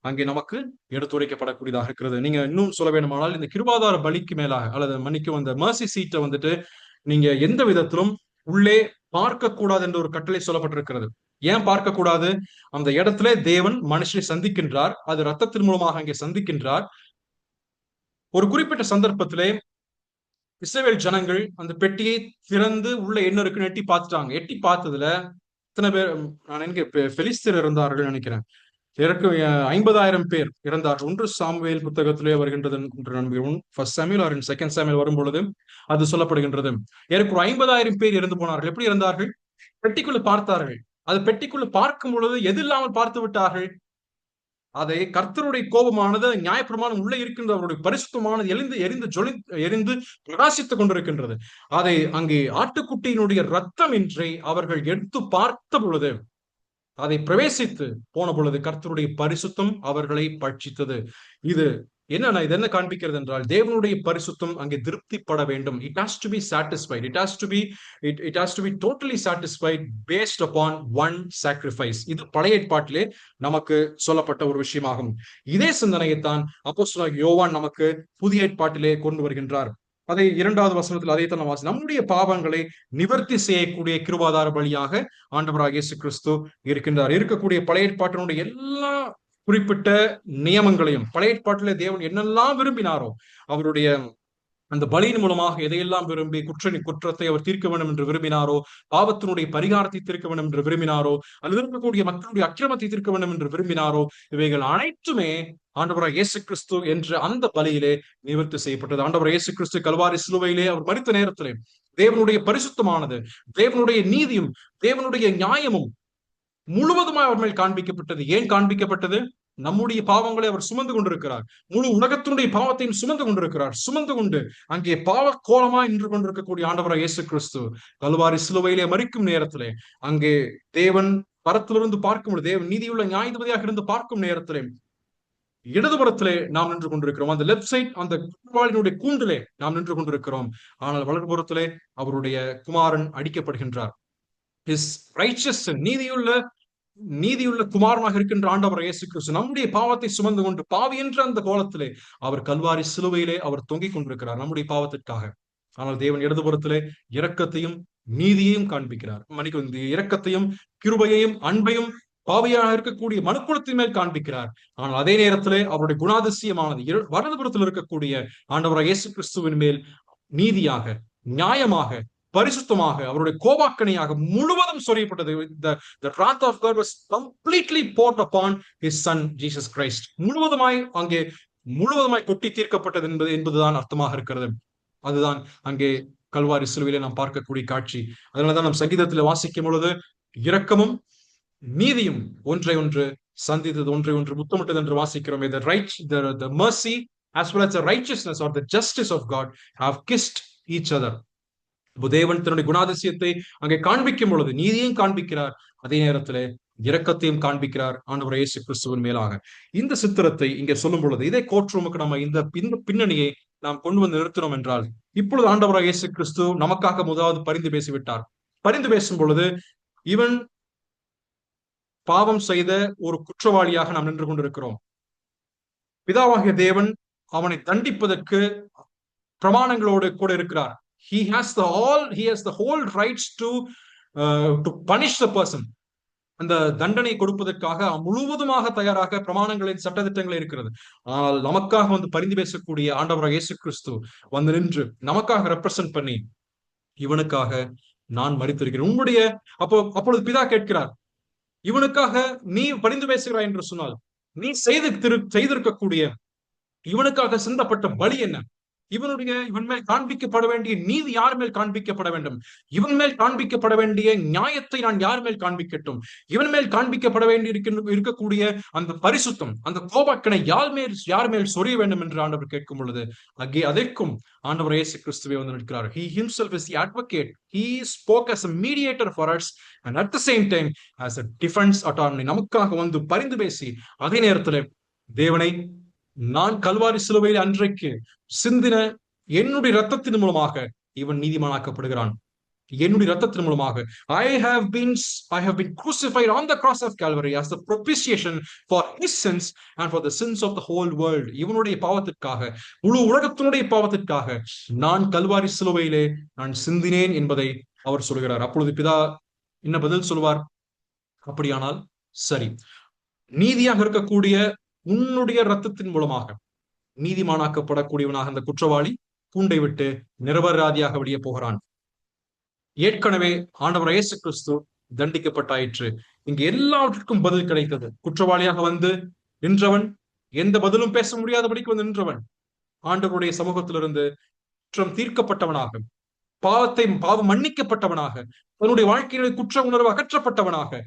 அங்கே நமக்கு எடுத்துரைக்கப்படக்கூடியதாக இருக்கிறது. நீங்க இன்னும் சொல்ல வேண்டுமானால், இந்த கிருபாதார பலிக்கு மேலாக, அல்லது மன்னிக்கும், அந்த மர்சி சீட்டை வந்துட்டு நீங்க எந்த விதத்திலும் உள்ளே பார்க்க கூடாது என்ற ஒரு கட்டளை சொல்லப்பட்டிருக்கிறது. ஏன் பார்க்க கூடாது? அந்த இடத்துல தேவன் மனுஷனை சந்திக்கின்றார். அது ரத்தத்தின் மூலமாக அங்கே சந்திக்கின்றார். ஒரு குறிப்பிட்ட சந்தர்ப்பத்திலே இஸ்ரவேல் ஜனங்கள் அந்த பெட்டியை திறந்து உள்ள என்ன இருக்குன்னு எட்டி பார்த்துட்டாங்க. எட்டி பார்த்ததுல இத்தனை பேர், நான் எனக்கு பெலிஸ்தர் இருந்தார்கள் நினைக்கிறேன், 50,000 பேர் இறந்தார்கள். 1 சாமுவேல் புத்தகத்திலே வருகின்றது என்று நம்புகிறோம். First Samuel or second Samuel வரும் பொழுது அது சொல்லப்படுகின்றது. எனக்கு 50,000 பேர் இறந்து போனார்கள். எப்படி இறந்தார்கள்? பெட்டிக்குள்ள பார்த்தார்கள். அது பெட்டிக்குள்ள பார்க்கும் பொழுது எது இல்லாமல் பார்த்து விட்டார்கள்? அதை கர்த்தருடைய கோபமானது, நியாயப்பிரமாணம் உள்ளே இருக்கின்ற அவருடைய பரிசுத்தமானது எரிந்து பிரகாசித்துக் கொண்டிருக்கின்றது. அதை அங்கே ஆட்டுக்குட்டியினுடைய ரத்தம் இன்றி அவர்கள் எடுத்து பார்த்த பொழுது, அதை பிரவேசித்து போன பொழுது கர்த்தருடைய பரிசுத்தம் அவர்களை பட்சித்தது. இது என்ன காண்பிக்கிறது என்றால், தேவனுடைய பரிசுத்தம் அங்கே திருப்திப்பட வேண்டும். It has to be satisfied. It has to be totally satisfied based upon one sacrifice. இது பழைய ஏற்பாட்டிலே நமக்கு சொல்லப்பட்ட ஒரு விஷயமாகும். இதே சிந்தனையைத்தான் அப்போஸ்தலனாகிய யோவான் நமக்கு புதிய ஏற்பாட்டிலே கொண்டு வருகின்றார். அதை 2வது வசனத்தில் அதைத்தான் நாம் நம்முடைய பாவங்களை நிவர்த்தி செய்யக்கூடிய கிருபாதார பலியாக ஆண்டவராகிய இயேசு கிறிஸ்து இருக்கின்றார். இருக்கக்கூடிய பழைய ஏற்பாட்டினுடைய எல்லா குறிப்பிட்ட நியமங்களையும், பழைய ஏற்பாட்டிலே தேவன் என்னெல்லாம் விரும்பினாரோ, அவருடைய அந்த பலியின் மூலமாக எதையெல்லாம் விரும்பி குற்றத்தை அவர் தீர்க்க வேண்டும் என்று விரும்பினாரோ, பாவத்தினுடைய பரிகாரத்தை தீர்க்க வேண்டும் என்று விரும்பினாரோ, அல்லது இருக்கக்கூடிய மக்களுடைய அக்கிரமத்தை தீர்க்க வேண்டும் என்று விரும்பினாரோ, இவைகள் அனைத்துமே ஆண்டவராகிய இயேசு கிறிஸ்து என்ற அந்த பலியிலே நிவர்த்தி செய்யப்பட்டது. ஆண்டவராகிய இயேசு கிறிஸ்து கல்வாரி சிலுவையிலே அவர் மரித்த நேரத்திலே தேவனுடைய பரிசுத்தமானது, தேவனுடைய நீதியும், தேவனுடைய நியாயமும் முழுவதுமாய் அவர் மேல் காண்பிக்கப்பட்டது. ஏன் காண்பிக்கப்பட்டது? நம்முடைய பாவங்களை அவர் சுமந்து கொண்டிருக்கிறார். முழு உலகத்தினுடைய பாவத்தையும் சுமந்து கொண்டிருக்கிறார். சுமந்து கொண்டு அங்கே பாவ கோலமாய் நின்று கொண்டிருக்கக்கூடிய ஆண்டவராகிய இயேசு கிறிஸ்து கல்வாரி சிலுவையிலே மரிக்கும் நேரத்திலே அங்கே தேவன் பரத்திலிருந்து பார்க்கும் பொழுது, தேவன் நீதியுள்ள நியாயாதிபதியாக இருந்து பார்க்கும் நேரத்திலே இடதுபுறத்திலே நாம் நின்று கொண்டிருக்கிறோம். அந்த லெப்ட் சைட், அந்த குற்றவாளியினுடைய கூண்டிலே நாம் நின்று கொண்டிருக்கிறோம். ஆனால் வலதுபுறத்திலே அவருடைய குமாரன் அடிக்கப்படுகின்றார். ஹிஸ் ரைச்சஸ், நீதியுள்ள குமாரனாக இருக்கின்ற ஆண்டவர் இயேசு கிறிஸ்து நம்முடைய பாவத்தை சுமந்து கொண்டு பாவி என்ற அந்த கோலத்திலே அவர் கல்வாரி சிலுவையிலே அவர் தொங்கிக் கொண்டிருக்கிறார் நம்முடைய பாவத்திற்காக. ஆனால் தேவன் இடதுபுறத்திலே இரக்கத்தையும் நீதியையும் காண்பிக்கிறார். மன்னிக்கும், இரக்கத்தையும் கிருபையையும் அன்பையும் பாவியாக இருக்கக்கூடிய மனுக்குலத்தின் மேல் காண்பிக்கிறார். ஆனால் அதே நேரத்திலே அவருடைய குணாதிசயமானது வலதுபுறத்தில் இருக்கக்கூடிய ஆண்டவராகிய இயேசு கிறிஸ்துவின் மேல் நீதியாக, நியாயமாக, பரிசுத்தமாக, அவருடைய கோபாக்கனையாக முழுவதும் சொரியப்பட்டது. The wrath of God was completely poured upon his son Jesus Christ. முழுவதுமாய் கொட்டி தீர்க்கப்பட்டது என்பதுதான் அர்த்தமாக இருக்கிறது. அதுதான் அங்கே கல்வாரி சிலுவையிலே நாம் பார்க்கக்கூடிய காட்சி. அதனாலதான் நம் சங்கீதத்தில் வாசிக்கும் பொழுது இரக்கமும் நீதியும் ஒன்றை ஒன்று சந்தித்தது, ஒன்றை ஒன்று முத்தமிட்டது என்று வாசிக்கிறோம். The mercy as well as the righteousness or the justice of God have kissed each other. தேவன் தன்னுடைய குணாதிசயத்தை அங்கே காண்பிக்கும் பொழுது நீதியையும் காண்பிக்கிறார், அதே நேரத்திலே இரக்கத்தையும் காண்பிக்கிறார் ஆண்டவர் இயேசு கிறிஸ்துவின் மேலாக. இந்த சித்திரத்தை இங்கே சொல்லும் பொழுது இதே கோட்ரூமுக்கு நம்ம இந்த பின்னணியை நாம் கொண்டு வந்து நிறுத்தினோம் என்றால், இப்பொழுது ஆண்டவர் இயேசு கிறிஸ்து நமக்காக முதலாவது பரிந்து பேசிவிட்டார். பரிந்து பேசும் பொழுது இவன் பாவம் செய்த ஒரு குற்றவாளியாக நாம் நின்று கொண்டிருக்கிறோம். பிதாவாகிய தேவன் அவனை தண்டிப்பதற்கு பிரமாணங்களோடு கூட இருக்கிறார். He has the whole rights to punish the person. அந்த தண்டனை கொடுப்பதற்காக முழுவதுமாக தயாராக பிரமாணங்களின் சட்டதிட்டங்கள் இருக்கிறது. ஆனால் நமக்காக வந்து பரிந்து பேசக்கூடிய ஆண்டவர் இயேசு கிறிஸ்து வந்து நின்று நமக்காக ரெப்ரசன்ட் பண்ணி இவனுக்காக நான் மரித்திருக்கிறேன். உன்னுடைய அப்பொழுது பிதா கேட்கிறார், இவனுக்காக நீ பரிந்து பேசுகிறாய் என்று சொன்னால் நீ செய்திருக்கக்கூடிய இவனுக்காக சிந்தப்பட்ட பலி என்ன? இவன் மேல் காண்பிக்கப்பட வேண்டிய நீதி யார் மேல் காண்பிக்கப்பட வேண்டும்? இவன் மேல் காண்பிக்கப்பட வேண்டிய நியாயத்தை நான் யார் மேல் காண்பிக்கட்டும்? இவன் மேல் காண்பிக்கப்பட வேண்டி இருக்கக்கூடிய அந்த பரிசுத்தம், அந்த கோபக்கனை யார் மேல் சொரிய வேண்டும் என்று ஆண்டவர் கேட்கும் பொழுது அதற்கும் ஆண்டவர் இயேசு கிறிஸ்துவே வந்து நிற்கிறார். He himself is the advocate. He spoke as a mediator for us and at the same time as a defense attorney. நமக்காக வந்து பரிந்து பேசி அதே நேரத்தில் தேவனை நான் கல்வாரி சிலுவையில் அன்றைக்கு சிந்தின என்னுடைய ரத்தத்தின் மூலமாக இவன் நீதிமானாக்கப்படுகிறான். என்னுடைய ரத்தத்தின் மூலமாக I have been crucified on the cross of Calvary as the propitiation for his sins and for the sins of the whole world. இவனுடைய பாவத்திற்காக, முழு உலகத்தினுடைய பாவத்திற்காக நான் கல்வாரி சிலுவையிலே நான் சிந்தினேன் என்பதை அவர் சொல்கிறார். அப்பொழுது பிதா என்ன பதில் சொல்வார்? அப்படியானால் சரி, நீதியாக இருக்கக்கூடிய உன்னுடைய ரத்தத்தின் மூலமாக நீதிமானாக்கப்படக்கூடியவனாக அந்த குற்றவாளி கூண்டை விட்டு நிரபராதியாக வெளியே போகிறான். ஏற்கனவே ஆண்டவர் இயேசு கிறிஸ்து தண்டிக்கப்பட்டாயிற்று. இங்கு எல்லாவற்றுக்கும் பதில் கிடைத்தது. குற்றவாளியாக வந்து நின்றவன், எந்த பதிலும் பேச முடியாதபடிக்கு வந்து நின்றவன், ஆண்டவருடைய சமூகத்திலிருந்து குற்றம் தீர்க்கப்பட்டவனாக, பாவம் மன்னிக்கப்பட்டவனாக, தன்னுடைய வாழ்க்கையில குற்ற உணர்வு அகற்றப்பட்டவனாக,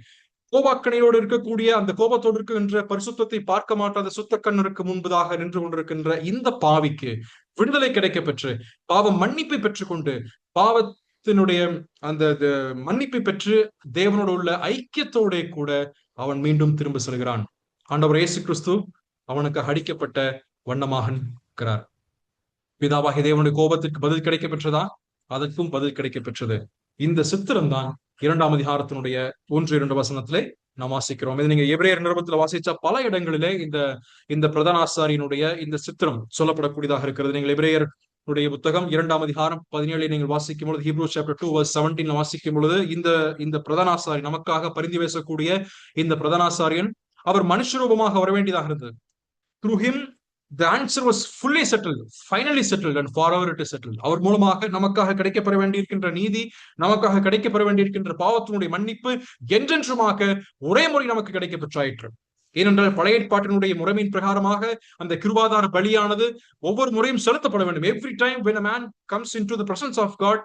கோபாக்கணையோடு இருக்கக்கூடிய அந்த கோபத்தோடு இருக்கின்ற பரிசுத்தத்தை பார்க்க மாட்டாத சுத்த கண்ணருக்கு முன்பதாக நின்று கொண்டிருக்கின்ற இந்த பாவிக்கு விடுதலை கிடைக்க பெற்று பாவம் மன்னிப்பை பெற்றுக்கொண்டு பாவத்தினுடைய அந்த மன்னிப்பை பெற்று தேவனோடு உள்ள ஐக்கியத்தோட கூட அவன் மீண்டும் திரும்ப செல்கிறான். ஆண்டவர் இயேசு கிறிஸ்து அவனுக்கு அடிக்கப்பட்ட வண்ணமாக இருக்கிறார். பிதாவாகிய தேவனுடைய கோபத்திற்கு பதில் கிடைக்க பெற்றதா? அதற்கும் பதில் கிடைக்க பெற்றது. இந்த சித்திரம் தான் 2ஆம் அதிகாரத்தினுடைய 1-2 வசனத்திலே நாம் வாசிக்கிறோம். இது நீங்க எபிரேயர் நிருபத்தில் வாசிச்ச பல இடங்களிலே இந்த பிரதான ஆசாரியனுடைய இந்த சித்திரம் சொல்லப்படக்கூடியதாக இருக்கிறது. நீங்கள் எபிரேயர் புத்தகம் 2ஆம் அதிகாரம் 17 நீங்கள் வாசிக்கும் பொழுது, Hebrews chapter 2:17 வாசிக்கும் பொழுது இந்த பிரதான ஆசாரி நமக்காக பரிந்து பேசக்கூடிய இந்த பிரதான ஆசாரியன் அவர் மனுஷ ரூபமாக வர வேண்டியதாக இருந்தது. Through him the answer was fully settled, finally settled and forever it is settled. அவர் மூலமாக நமக்காக கிடைக்கப்பெற வேண்டியிருக்கின்ற நீதி, நமக்காக கிடைக்கப்பெற வேண்டியிருக்கின்ற பாவத்தினுடைய மன்னிப்பு என்றென்றுமாக ஒரே முறை நமக்கு கிடைக்க பெற்றாயிற்று. ஏனென்றால் பழைய ஏற்பாட்டினுடைய முறைமையின் பிரகாரமாக அந்த கிருபாதார பலியானது ஒவ்வொரு முறையும் செலுத்தப்பட வேண்டும். Every time when a man comes into the presence of God,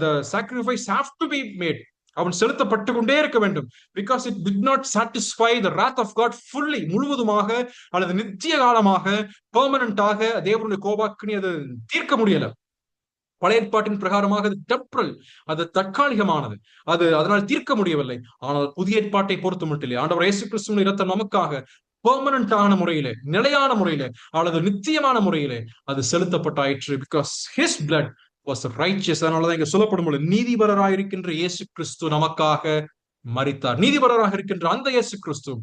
the sacrifice have to be made. அவன் செலுத்தப்பட்டு கொண்டே இருக்க வேண்டும். Because it did not satisfy the wrath of God fully, முழுவதுமாக அல்லது நித்திய காலமாக பெர்மனண்டாக தேவனுடைய கோபாக்கினி அது தீர்க்க முடியல. பழைய ஏற்பாட்டின் பிரகாரமாக அது டெம்பரல், அது தற்காலிகமானது, அது அதனால் தீர்க்க முடியவில்லை. ஆனால் புதிய ஏற்பாட்டை பொறுத்த மட்டும் ஆண்டவர் இயேசு கிறிஸ்துவின் இரத்தம் நமக்காக பெர்மனண்டான முறையிலே, நிலையான முறையிலே அல்லது நித்தியமான முறையிலே அது செலுத்தப்பட்டாயிற்று. Because his blood was righteous. அதனாலதான் இங்க சொல்லப்படும் பொழுது நீதிபரராக இருக்கின்ற இயேசு கிறிஸ்து நமக்காக மரித்தார். நீதிபரராக இருக்கின்ற அந்த இயேசு கிறிஸ்து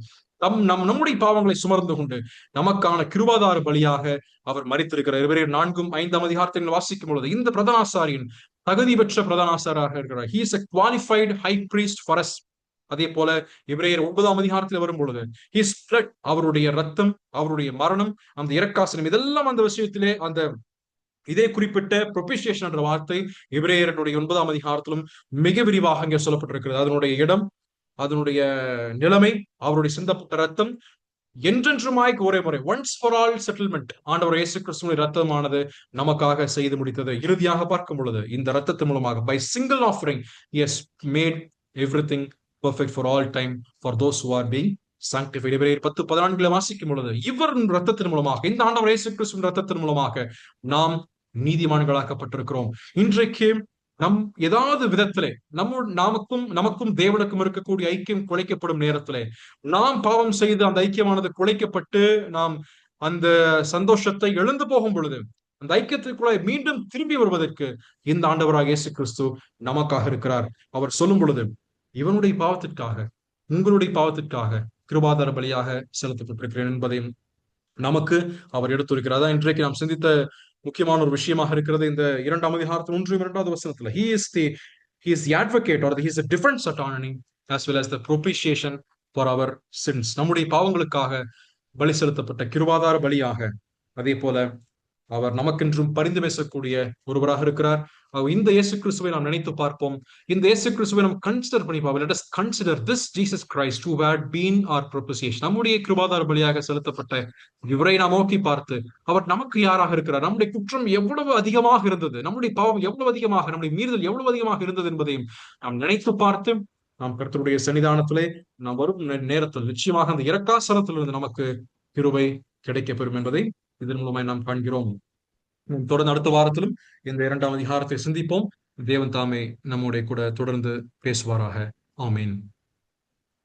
நம்முடைய பாவங்களை சுமர்ந்து கொண்டு நமக்கான கிருபாதார பலியாக அவர் மரித்திருக்கிறார். எபிரேயர் 4-5 அதிகாரத்தில் வாசிக்கும் பொழுது இந்த பிரதானாசாரியின் தகுதி பெற்ற பிரதானாசாராக இருக்கிறார். He is a qualified high priest for us. அதே போல எபிரேயர் 9ஆம் அதிகாரத்தில் வரும் பொழுது his blood, அவருடைய ரத்தம், அவருடைய மரணம், அந்த இரக்காசனம், இதெல்லாம் அந்த விஷயத்திலே இதே குறிப்பிட்ட propitiation என்ற வார்த்தை எபிரேயருடைய 9ஆம் அதிகாரத்திலும் மிக விரிவாக இங்கே சொல்லப்பட்டிருக்கிறது. அதனுடைய இடம், அதனுடைய நிலைமை, அவருடைய சிந்தப்பட்ட ரத்தம், என்றென்றுமாய் ஒரே முறை, ஒன்ஸ் ஃபார் ஆல் செட்டில்மெண்ட், ஆண்டவர் இயேசு கிறிஸ்துவின் ரத்தமானது நமக்காக செய்து முடித்தது. இறுதியாக பார்க்கும் பொழுது இந்த ரத்தத்தின் மூலமாக, by single offering has made everything perfect for all time for those who are being sanctified. எபிரேயர் 10:14 வாசிக்கும் பொழுது இவர் ரத்தத்தின் மூலமாக, இந்த ஆண்டவர் இயேசு கிறிஸ்துவின் ரத்தத்தின் மூலமாக நாம் நீதிமான்களாக்கப்பட்டிருக்கிறோம். இன்றைக்கு நம் ஏதாவது விதத்திலே நமக்கும் தேவனுக்கும் இருக்கக்கூடிய ஐக்கியம் குலைக்கப்படும் நேரத்திலே, நாம் பாவம் செய்து அந்த ஐக்கியமானது குலைக்கப்பட்டு நாம் அந்த சந்தோஷத்தை எழுந்து போகும் பொழுது, அந்த ஐக்கியத்திற்குள்ள மீண்டும் திரும்பி வருவதற்கு இந்த ஆண்டவராக இயேசு கிறிஸ்து நமக்காக இருக்கிறார். அவர் சொல்லும் பொழுது, இவனுடைய பாவத்திற்காக, உங்களுடைய பாவத்திற்காக கிருபாதார பலியாக செலுத்தப்பட்டிருக்கிறேன் என்பதையும் நமக்கு அவர் எடுத்துரைக்கிறார். இன்றைக்கு நாம் சிந்தித்த முக்கியமான ஒரு விஷயமாக இருக்கிறது இந்த 2ஆம் அதிகாரத்தின் 1-2 வசனத்துல. He is the advocate, or he is a defense attorney, as well as the propitiation for our sins. நம்முடைய பாவங்களுக்காக பலி செலுத்தப்பட்ட கிருபாதார பலியாக, அதே போல அவர் நமக்கென்றும் பரிந்து பேசக்கூடிய ஒருவராக இருக்கிறார். இந்த இயேசு கிறிஸ்துவை நாம் நினைத்து பார்ப்போம். இந்த இயேசு கிறிஸ்துவை நாம் கன்சிடர் பண்ணி பார்ப்போம். Let us consider this Jesus Christ who had been our propitiation. நம்முடைய கிருபாதார பலியாக செலுத்தப்பட்ட இவரை நாம் நோக்கி பார்த்து, அவர் நமக்கு யாராக இருக்கிறார், நம்முடைய குற்றம் எவ்வளவு அதிகமாக இருந்தது, நம்முடைய பாவம் எவ்வளவு அதிகமாக, நம்முடைய மீறுதல் எவ்வளவு அதிகமாக இருந்தது என்பதையும் நாம் நினைத்து பார்த்து, நாம் கர்த்தருடைய சன்னிதானத்திலே நாம் வரும் நேரத்தில் நிச்சயமாக அந்த இரக்காசனத்திலிருந்து நமக்கு கிருபை கிடைக்கப்பெறும் என்பதை இதன் மூலமாய் நாம் காண்கிறோம். தொடர்ந்து அடுத்த வாரத்திலும் இந்த 2ஆம் அதிகாரத்தை சிந்திப்போம். தேவன் தாமே நம்முடைய கூட தொடர்ந்து பேசுவாராக. ஆமீன்.